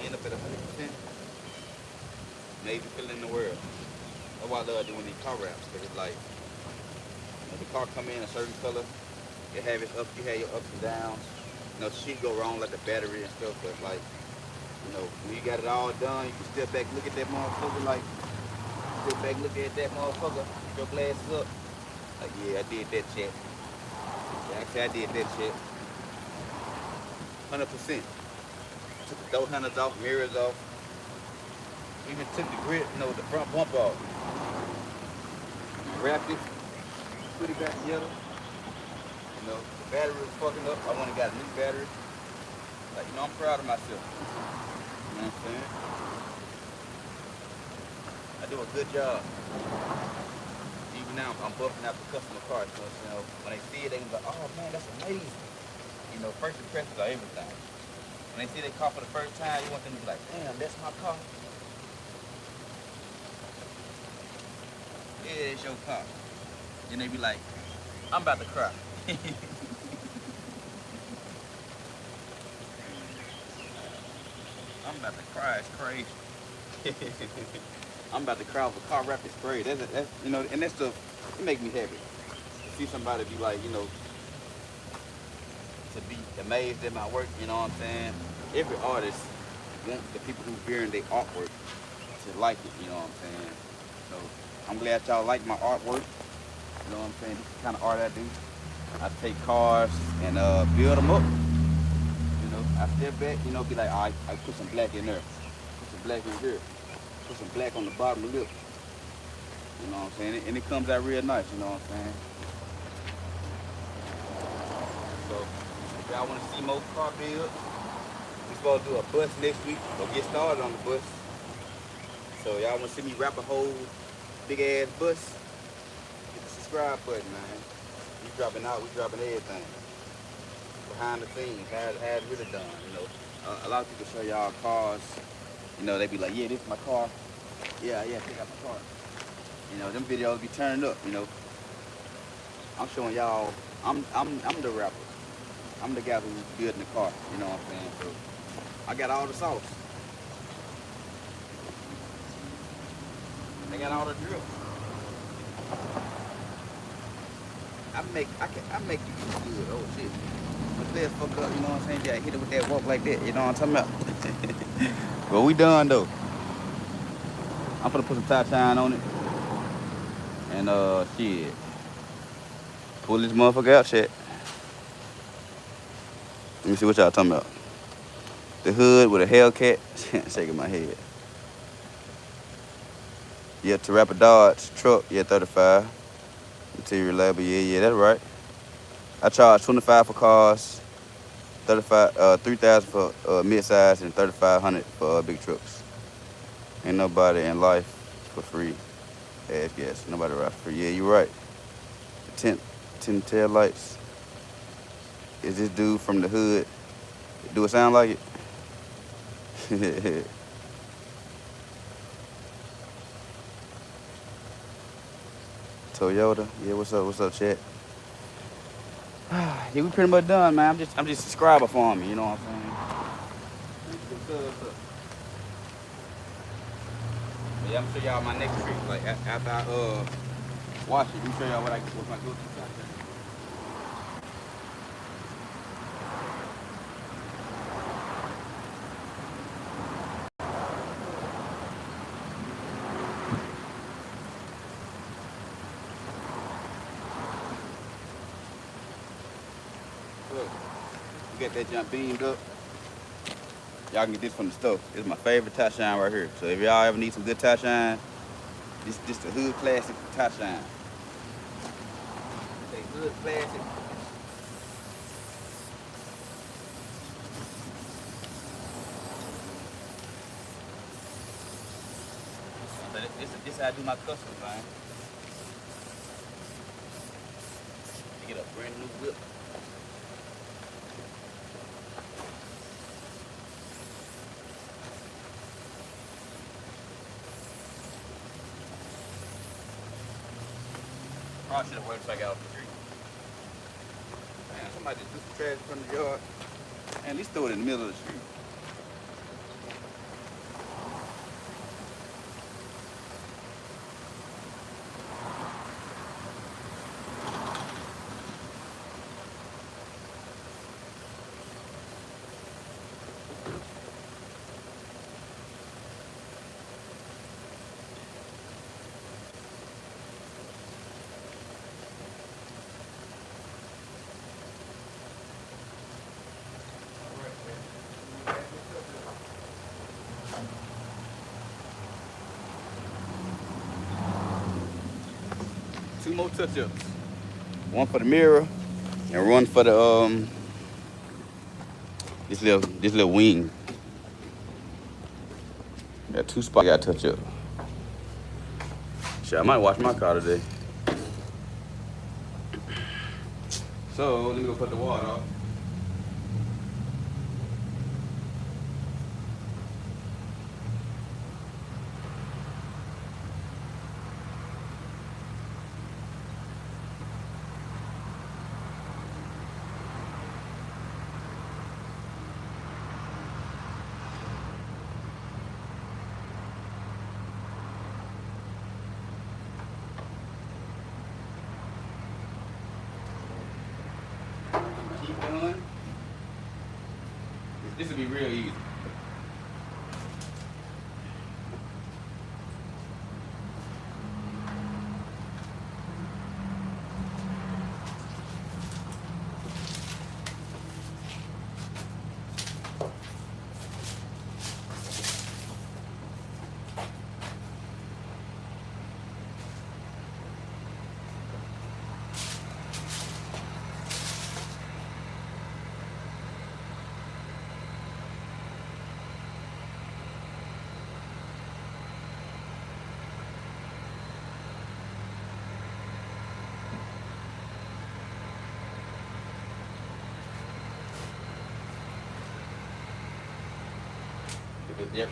end up at 100%. Maybe feeling the world. That's why I love doing these car wraps, because it's like when the car come in a certain color, you have its up, you have your ups and downs. You know, shit go wrong like the battery and stuff, but like, you know, when you got it all done, you can step back, look at that motherfucker, like, step back, look at that motherfucker, keep your glasses up, Like, yeah, I did that check. Yeah, actually, I did that check. 100%. Took the door handles off, mirrors off. Even took the grip, the front bump off. Wrapped it, put it back together. The battery was fucking up. I went and got a new battery. Like, I'm proud of myself. You know what I'm saying? I do a good job. Even now, I'm buffing out the customer cars. When they see it, they can be like, oh man, that's amazing. First impressions are everything. When they see their car for the first time, you want them to be like, damn, that's my car. Yeah, it's your car. Then they be like, I'm about to cry. I'm about to cry. It's crazy. I'm about to cry over car wrap. It's crazy. And that stuff, it make me happy. To see somebody be like, to be amazed at my work. You know what I'm saying? Every artist wants the people who bearing their artwork to like it. You know what I'm saying? So I'm glad y'all like my artwork. You know what I'm saying? This is the kind of art I do. I take cars and build them up. I step back, be like, all right, I put some black in there. Put some black in here. Put some black on the bottom of the lip. You know what I'm saying? And it comes out real nice, you know what I'm saying? So, if y'all want to see more car builds, we're supposed to do a bus next week, or get started on the bus. So, y'all want to see me wrap a whole big ass bus? Hit the subscribe button, man. We dropping out, we dropping everything. Behind the scenes, how it's really done, A lot of people show y'all cars, they be like, yeah, this is my car. Yeah, check out my car. Them videos be turning up, I'm showing y'all, I'm the rapper. I'm the guy who's building the car, you know what I'm saying? So I got all the sauce. I got all the drill. I make you look good. Oh shit. But let's fuck up, you know what I'm saying? Yeah, hit it with that walk like that, you know what I'm talking about? But we done though. I'm gonna put some tie shine on it. And shit. Pull this motherfucker out, shit. Let me see what y'all talking about. The hood with a Hellcat. Shaking my head. Yeah, to wrap a Dodge truck, yeah, 35. Interior label, yeah, that's right. I charge 25 for cars, 3,000 for mid-size, and 3,500 for big trucks. Ain't nobody in life for free. Ass gas, nobody rides for free. Yeah, you right. The tint tail lights. Is this dude from the hood? Do it sound like it? Toyota, yeah, what's up, chat? Yeah, we pretty much done, man. I'm just a subscriber for me, you know what I'm saying? Yeah, I'm gonna show y'all my next trick. Like after I wash it, I'm gonna show y'all what's my go-to shot. Look, we got that jump beamed up. Y'all can get this from the store. This is my favorite tie shine right here. So if y'all ever need some good tie shine, this the hood classic tie shine. Say hood classic. So this is how I do my custom, man. You get a brand new whip. Probably should have waited until I got off the street. Man, somebody just threw some trash from the yard. And at least throw it in the middle of the street. more touch-ups. One for the mirror and one for the this little wing. Got 2 spots I gotta touch up. Shit, I might wash my car today. So let me go put the water off. Keep going. This will be real easy.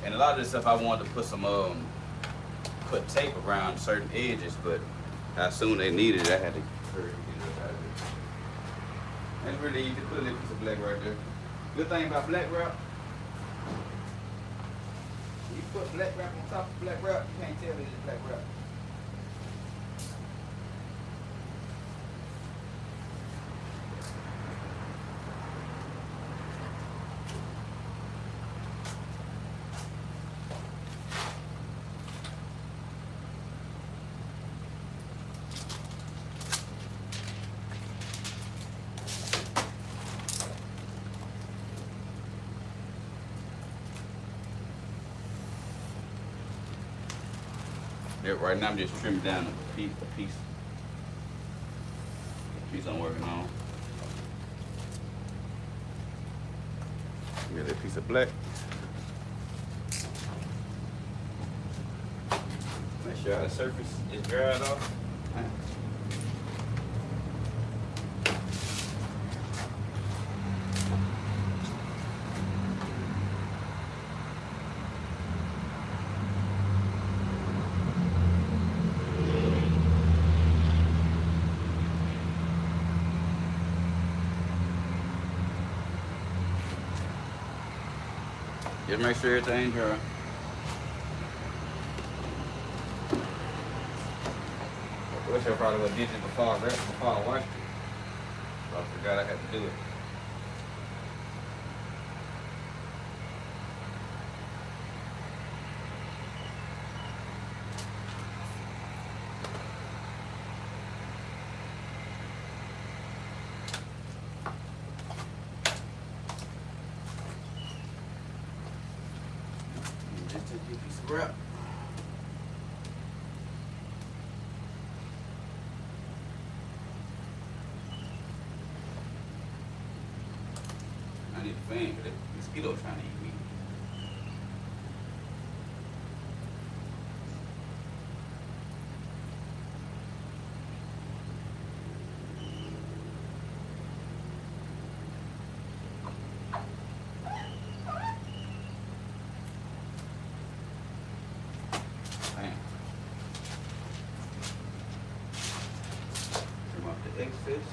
And a lot of this stuff I wanted to put some put tape around certain edges, but as soon they needed it, I had to hurry and get it out of there. That's really easy. Put a little piece of black right there. Good thing about black wrap, you put black wrap on top of black wrap, you can't tell it's black wrap. Right now I'm just trimming down a piece I'm working on. Get that piece of black. Make sure the surface is dried off. Just make sure everything's dry. I wish I probably would have did it before I washed it. But I forgot I had to do it. Just take a piece of wrap. I need a fan because the mosquito trying to eat me. Trim off the excess.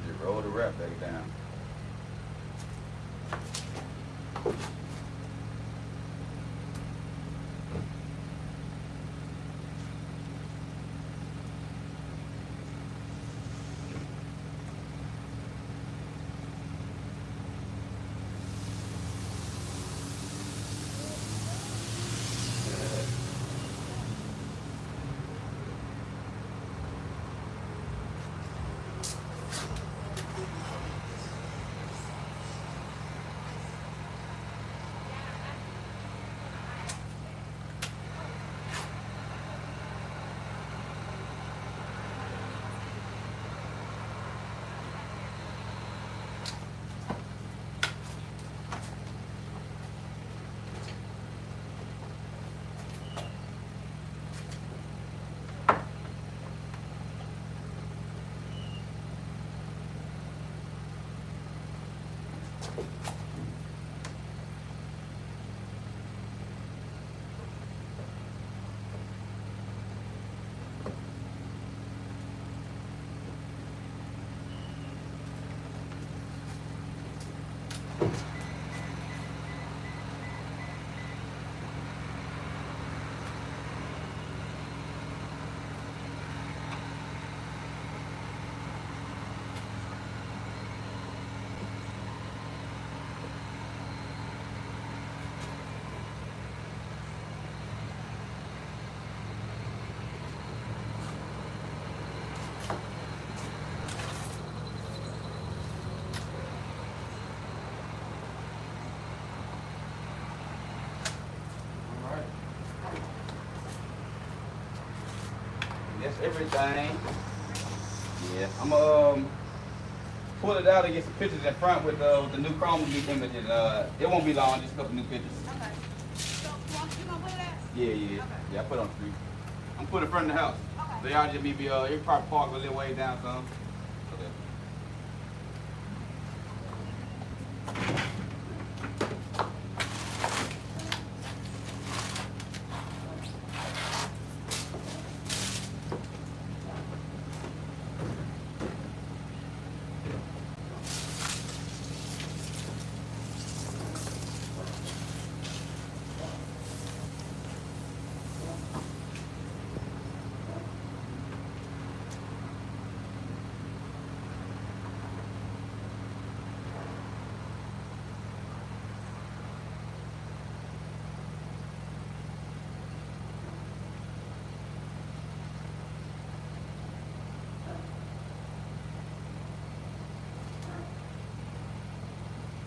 Just roll the wrap back down. That's everything. Yeah, I'm pull it out and get some pictures in front with the new chrome images. It won't be long, just a couple new pictures. Okay. So, you gonna put it at? Yeah. Okay. Yeah, I put it on the street. I'm putting it in front of the house. Okay. So y'all just maybe you probably park a little way down some. Okay.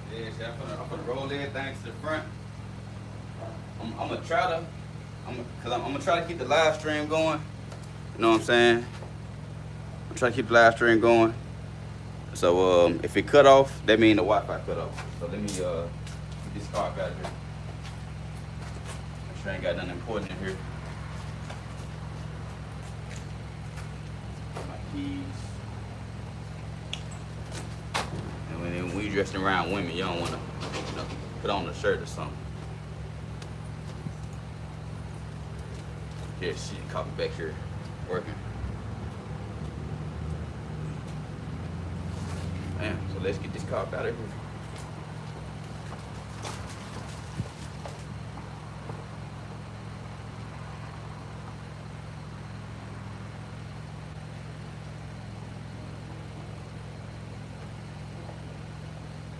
Yeah, see, I'm gonna roll everything to the front. I'm gonna try to, I'm gonna try to keep the live stream going. You know what I'm saying? I'm trying to keep the live stream going. So if it cut off, that means the Wi-Fi cut off. So let me get this car out here. Make sure I ain't got nothing important in here. My keys. And when we dressing around women, you don't want to put on a shirt or something. Yeah, she caught me back here working. Man, so let's get this car out of here.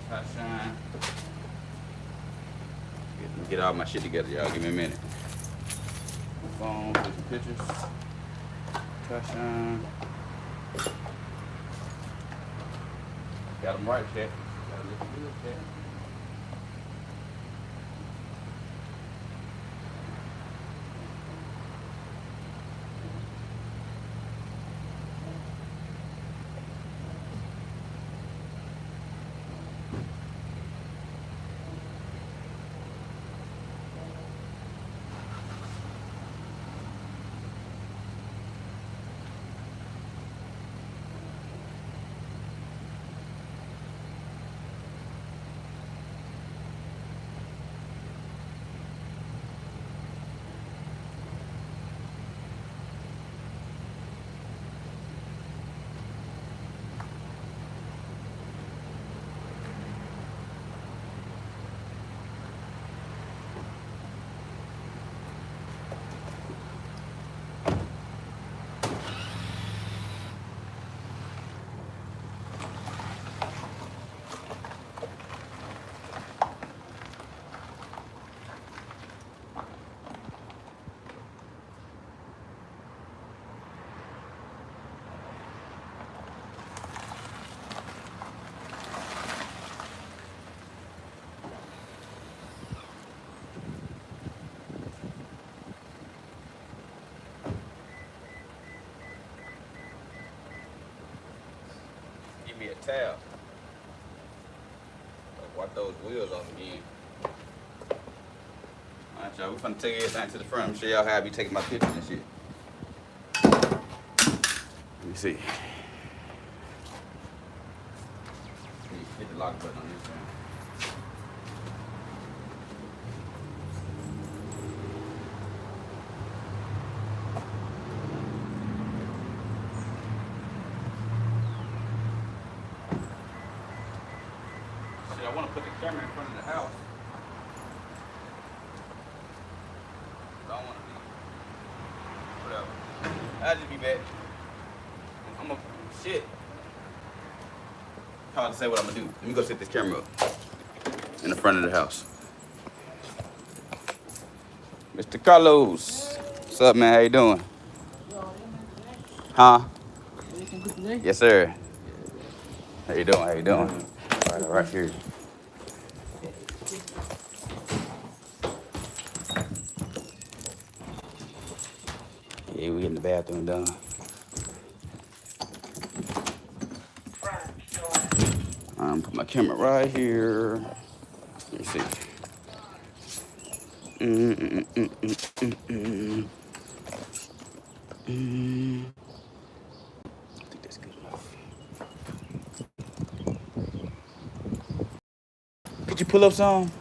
Hot shine. Get all my shit together, y'all. Give me a minute. Phone, take some pictures. Hot shine. Got them right, check. Got to look good, check. Give me a towel. Wipe those wheels off again. Alright, y'all, we're finna take everything to the front. I'm show y'all how I be taking my pictures and shit. Let me see. Hit the lock button on this one. I want to put the camera in front of the house. I don't want to be. Whatever. I'll just be back. I'm gonna. Shit. Hard to say what I'm gonna do. Let me go set this camera up in the front of the house. Mr. Carlos. What's up, man? How you doing? Huh? Yes, sir. How you doing? How you doing? Right here. Yeah, we getting the bathroom done. Put my camera right here. Let me see. I think that's good enough. Could you pull up some?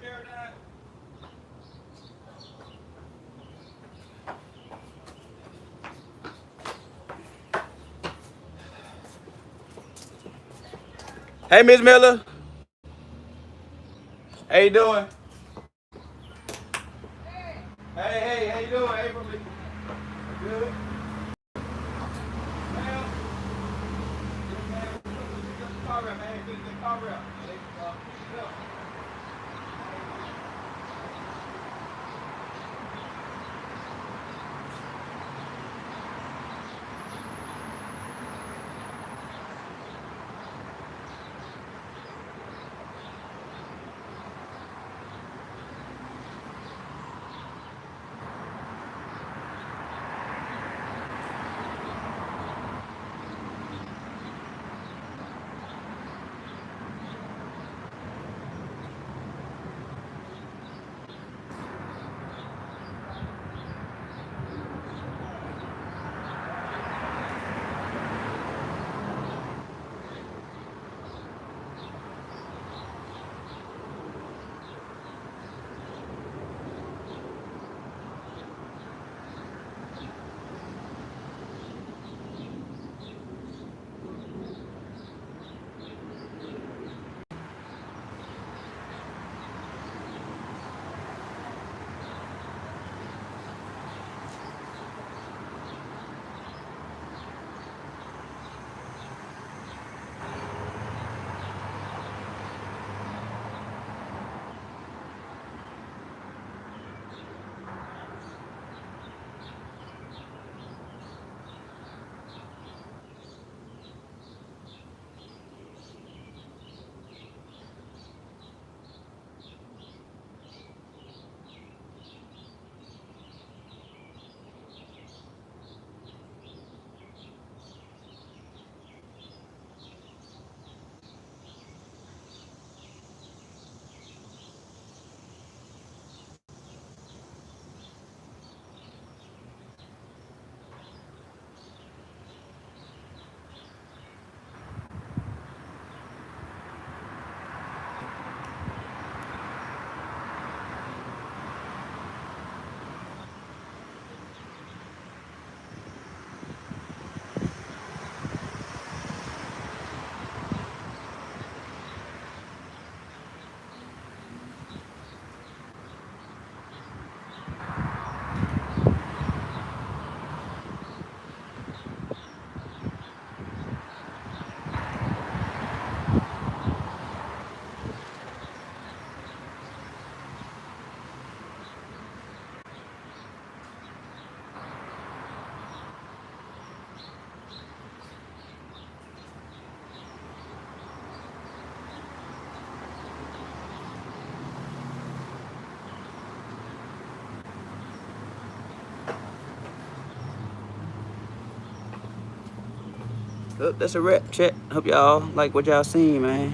Hey, Miss Miller. How you doing? Hey, how you doing? Hey, from me. Good. Ma'am. Car wrap, man. Finish the car wrap. That's a wrap, chat. Hope y'all like what y'all seen, man.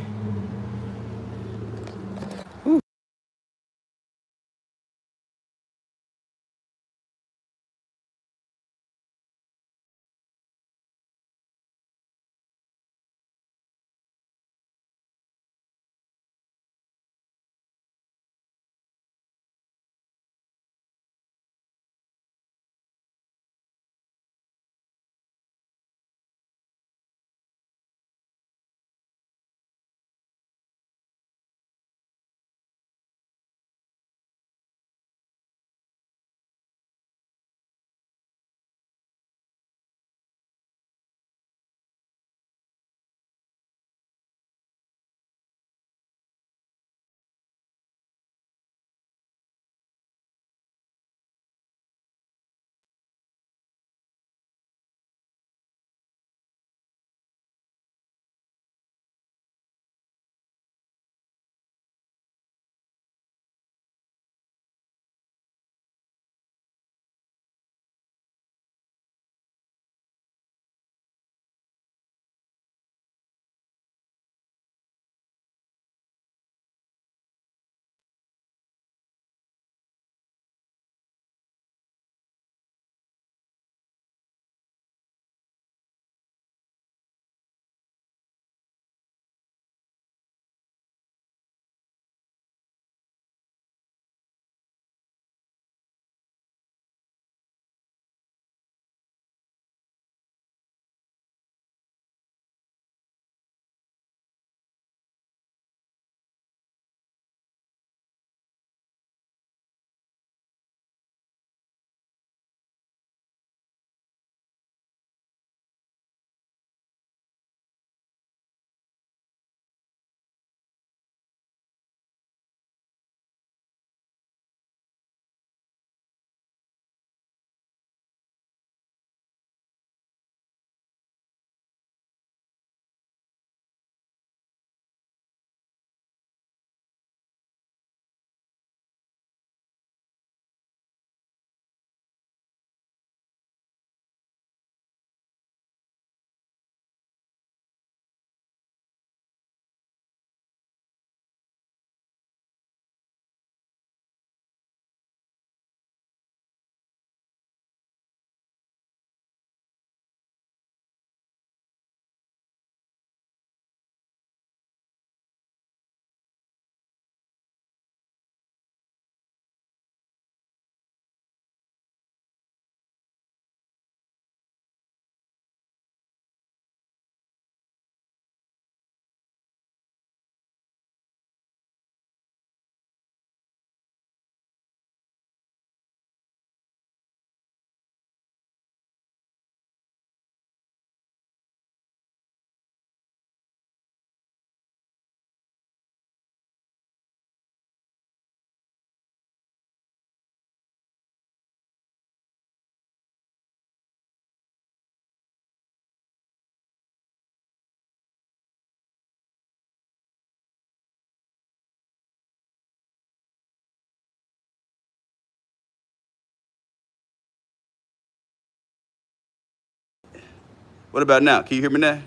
What about now? Can you hear me now?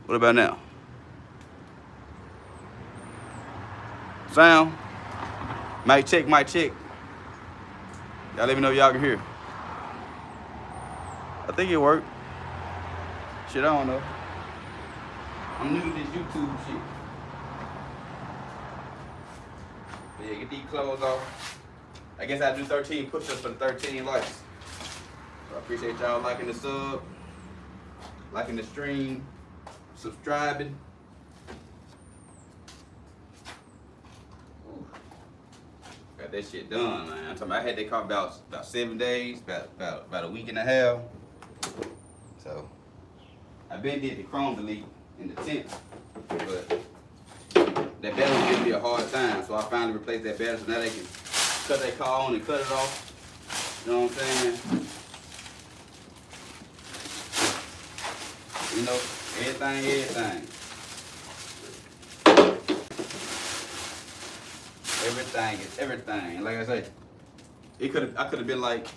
What about now? Sound? Mic check, mic check. Y'all let me know if y'all can hear. I think it worked. Shit, I don't know. I'm new to this YouTube shit. Yeah, get these clothes off. I guess I do 13 push-ups for the 13 likes. So I appreciate y'all liking the sub, liking the stream, subscribing. Ooh. Got that shit done, man. I'm talking about I had that car about 7 days, about a week and a half. So I been did the chrome delete and the tint, but that battery was giving me a hard time, so I finally replaced that battery so now they can cut that car on and cut it off. You know what I'm saying? You know, everything. Everything is everything. Like I say, I could have been like,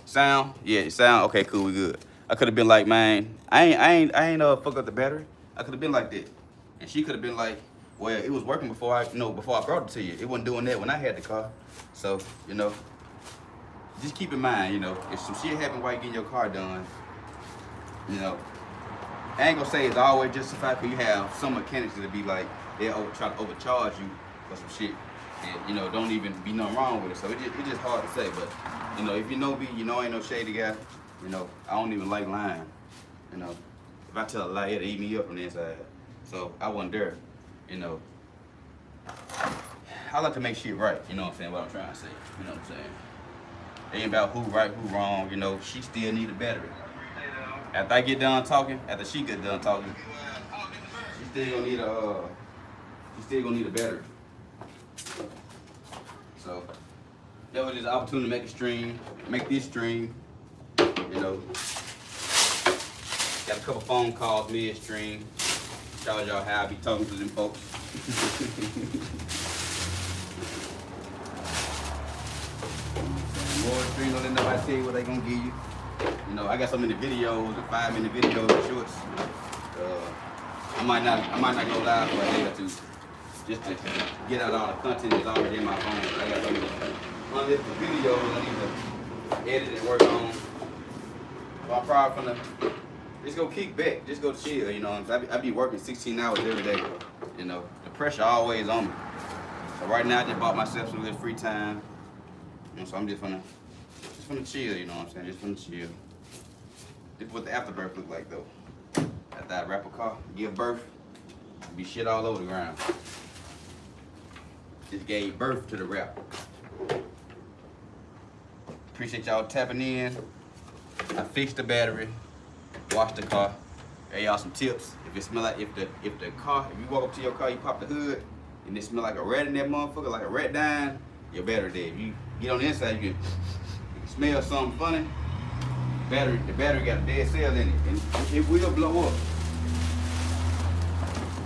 sound? Yeah, sound. Okay, cool, we good. I could have been like, man, I ain't fuck up the battery. I could have been like that. And she could have been like, well, it was working before I brought it to you. It wasn't doing that when I had the car. So, you know, just keep in mind, you know, if some shit happen while you getting your car done, you know, I ain't gonna say it's always justified because you have some mechanics that be like, they'll try to overcharge you for some shit. And, you know, don't even be nothing wrong with it. So it's just hard to say. But, you know, if you know me, you know I ain't no shady guy. You know, I don't even like lying. You know, if I tell a lie, it'll eat me up from the inside. So I wasn't there. You know, I like to make shit right, you know what I'm saying, what I'm trying to say, you know what I'm saying. It ain't about who right, who wrong, you know, she still need a battery. After I get done talking, after she get done talking, she still gonna need a battery. So, that was just an opportunity to make a stream, make this stream, you know. Got a couple phone calls mid-stream. Show y'all how I be talking to them folks. More stream, don't let nobody tell you what they gonna give you. You know, I got so many videos, the 5-minute videos and shorts. I might not go live for a day or two, just to get out all the content that's already in my phone. I got so many unlisted videos I need to edit and work on. So I'm probably gonna just go kick back, just go chill, you know. I be working 16 hours every day, you know. The pressure always on me. So right now I just bought myself some little free time. You know, so I'm just gonna chill, you know what I'm saying? Just gonna chill. This is what the afterbirth look like though. After I wrap a car, give birth, be shit all over the ground. Just gave birth to the wrap. Appreciate y'all tapping in. I fixed the battery. Wash the car. Hey y'all some tips. If it smell like if you walk up to your car, you pop the hood, and it smell like a rat in that motherfucker, like a rat dying, your battery dead. If you get on the inside, you can smell something funny. The battery got a dead cell in it, and it will blow up.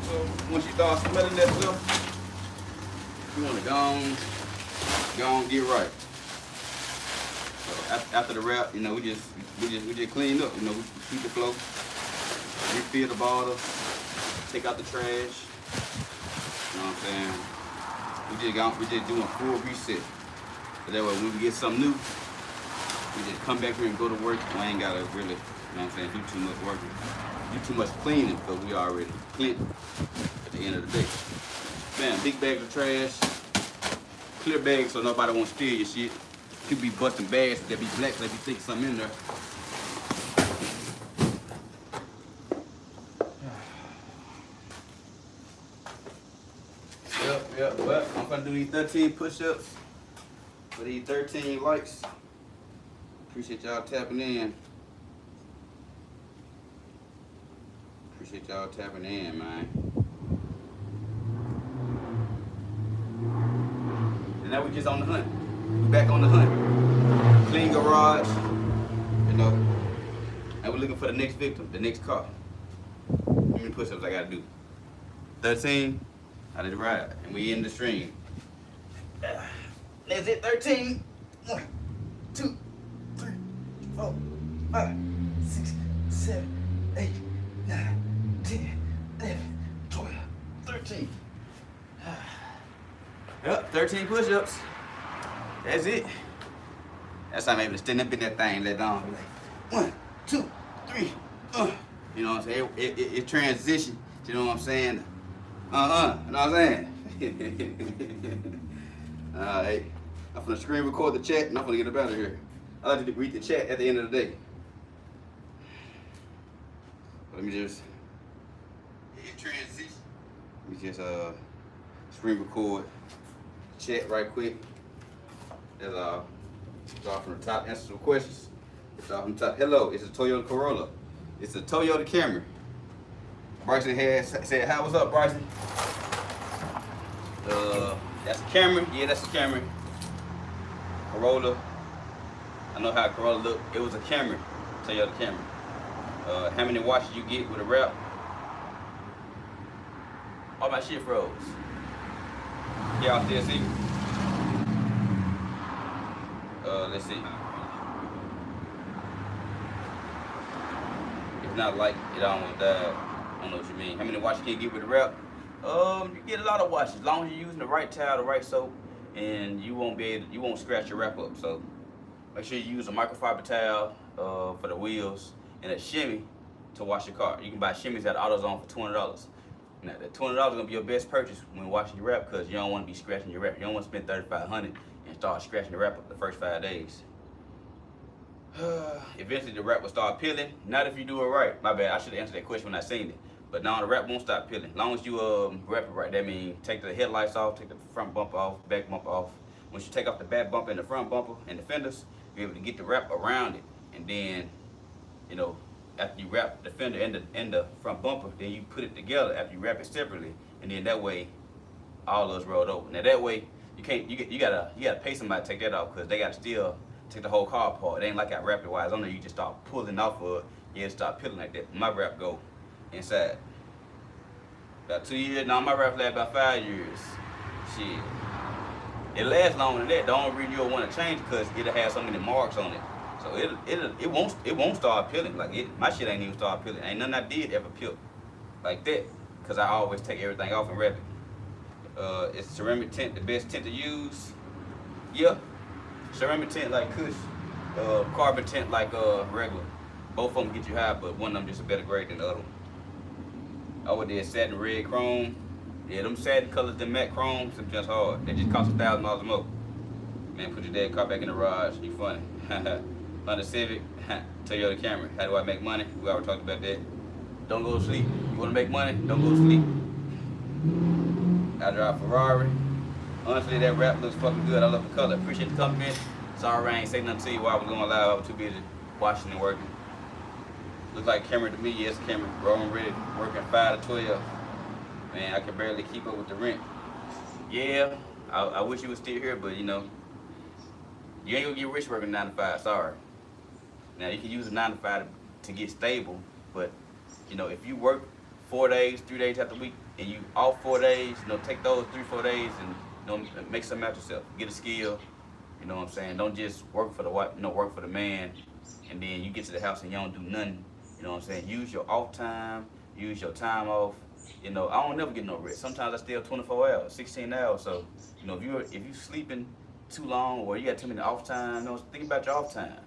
So once you start smelling that stuff, you wanna go on, get right. So after the wrap, you know, we just clean up. You know, we keep the flow, refill the bottles, take out the trash. You know what I'm saying? We just doing full reset. So that way when we get something new, we just come back here and go to work. We ain't gotta really, you know what I'm saying, do too much work, do too much cleaning because we already clean at the end of the day. Man, big bags of trash, clear bags so nobody won't steal your shit. Could be busting bags, they be black, they be thinking something in there. Yep, well, I'm gonna do these 13 push-ups for these 13 likes. Appreciate y'all tapping in. Appreciate y'all tapping in, man. And now we just on the hunt. We back on the hunt. Clean garage, you know. And we're looking for the next victim, the next car. How many push-ups I gotta do? 13. I did it right. And we in the stream. That's it, 13. 1, 2, 3, 4, 5, 6. 7, 8, 9, 10, 11, 12, 13. Yep, 13 push-ups. That's it. That's how I'm able to stand up in that thing and let down. Be like, 1, 2, 3, You know what I'm saying? It transition. You know what I'm saying? You know what I'm saying? Alright. I'm gonna screen record the chat and I'm gonna get up out of here. I like to read the chat at the end of the day. Let me just transition. Let me just screen record chat right quick. That's all. Start from the top, answer some questions. Start from the top. Hello, it's a Toyota Corolla. It's a Toyota Camry. Bryson said, "How was up, Bryson?" That's a Camry. Yeah, that's a Camry. Corolla. I know how a Corolla look. It was a Camry. Toyota Camry. How many washes you get with a wrap? All my shit froze. Y'all still see? Let's see. If not like it almost died. I don't know what you mean. How many washes can you get with a wrap? You get a lot of washes as long as you're using the right towel, the right soap, and you won't scratch your wrap up. So make sure you use a microfiber towel for the wheels and a shimmy to wash your car. You can buy shimmies at AutoZone for $20. Now that $20 is gonna be your best purchase when washing your wrap because you don't want to be scratching your wrap. You don't want to spend $3,500 and start scratching the wrap up the first 5 days. Eventually the wrap will start peeling. Not if you do it right. My bad. I should have answered that question when I seen it. But now the wrap won't stop peeling. As long as you wrap it right. That means take the headlights off, take the front bumper off, back bumper off. Once you take off the back bumper and the front bumper and the fenders, you're able to get the wrap around it. And then, you know, after you wrap the fender and the front bumper, then you put it together after you wrap it separately, and then that way, all those rolled over. Now that way, you gotta pay somebody to take that off because they gotta still take the whole car apart. It ain't like I wrap it wise on there. You just start pulling off of it, yeah, it start peeling like that. My wrap go inside. About 2 years now. My wrap lasts about 5 years. Shit, it lasts longer than that. The only reason you'll want to change because it'll have so many marks on it. So it won't start peeling like it. My shit ain't even start peeling. Ain't nothing I did ever peel like that because I always take everything off and wrap it. It's ceramic tint the best tint to use? Yeah, ceramic tint like Kush, carbon tint like regular. Both of them get you high, but one of them just a better grade than the other one. I would did satin red chrome. Yeah, them satin colors, them matte chromes, them just hard. They just cost $1,000 more. Man, put your dad's car back in the garage. You funny. Honda Civic, Toyota Camry. How do I make money? We already talked about that. Don't go to sleep. You want to make money? Don't go to sleep. I drive Ferrari. Honestly, that wrap looks fucking good. I love the color. Appreciate the compliment. Sorry I ain't say nothing to you while I was going live. I was too busy watching and working. Looks like Camry to me. Yes, Camry. Rolling ready. Working 5 to 12. Man, I can barely keep up with the rent. Yeah, I wish you was still here, but you know, you ain't gonna get rich working 9 to 5. Sorry. Now you can use a 9 to 5 to get stable, but you know, if you work 4 days, 3 days out the week, and you off 4 days, you know, take those 3-4 days and you know, make something out yourself. Get a skill. You know what I'm saying? Don't just work for the wife, you know, work for the man, and then you get to the house and you don't do nothing. You know what I'm saying? Use your off time. Use your time off. You know, I don't never get no rest. Sometimes I stay up 24 hours, 16 hours. So, you know, if you sleeping too long or you got too many off time, you know, think about your off time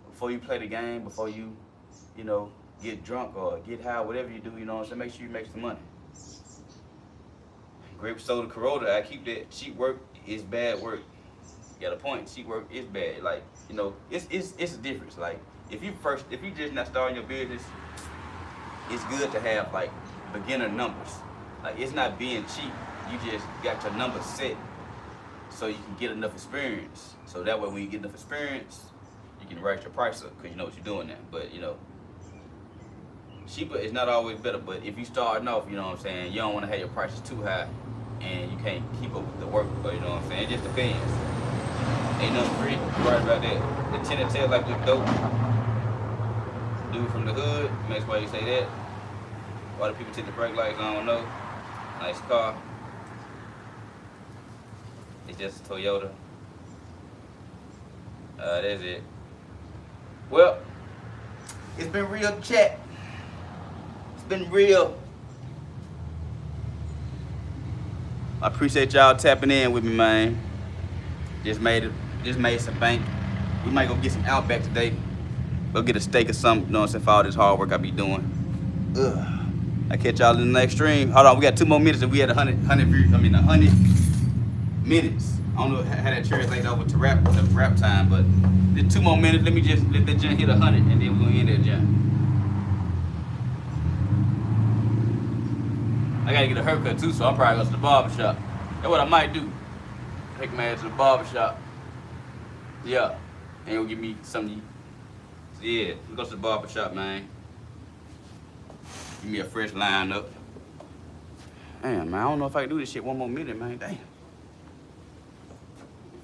before you play the game, before you know, get drunk or get high, whatever you do. You know what I'm saying? Make sure you make some money. Grape soda Corolla, I keep that. Cheap work is bad work. You got a point. Cheap work is bad. Like, you know, it's a difference. Like, if you just not starting your business, it's good to have like beginner numbers. Like, it's not being cheap. You just got your numbers set so you can get enough experience. So that way when you get enough experience, you can raise your price up because you know what you're doing now. But you know, cheaper is not always better. But if you starting off, you know what I'm saying, you don't want to have your prices too high and you can't keep up with the work. But you know what I'm saying, it just depends. Ain't nothing free. You're right about that. The tinted tail like look dope. Dude from the hood, makes why you say that. Why do people take the brake lights? I don't know. Nice car. It's just a Toyota. That's it. Well, it's been real chat. It's been real. I appreciate y'all tapping in with me, man. Just made some bank. We might go get some Outback today. Go get a steak or something, you know what I'm saying, for all this hard work I be doing. Ugh. I catch y'all in the next stream. Hold on, we got 2 more minutes and we had 100 minutes. I don't know how that translates over to rap time, but there's 2 more minutes. Let me just let that junk hit 100 and then we're gonna end that junk. I gotta get a haircut too, so I'm probably going to the barber shop. That's what I might do. Take my ass to the barber shop. Yeah. And he'll give me something. Yeah, we go to the barber shop, man. Give me a fresh lineup. Damn, man, I don't know if I can do this shit 1 more minute, man. Damn.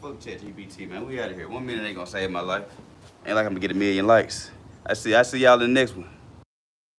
Fuck ChatGPT, man. We out of here. 1 minute ain't gonna save my life. Ain't like I'm gonna get 1 million likes. I see y'all in the next one.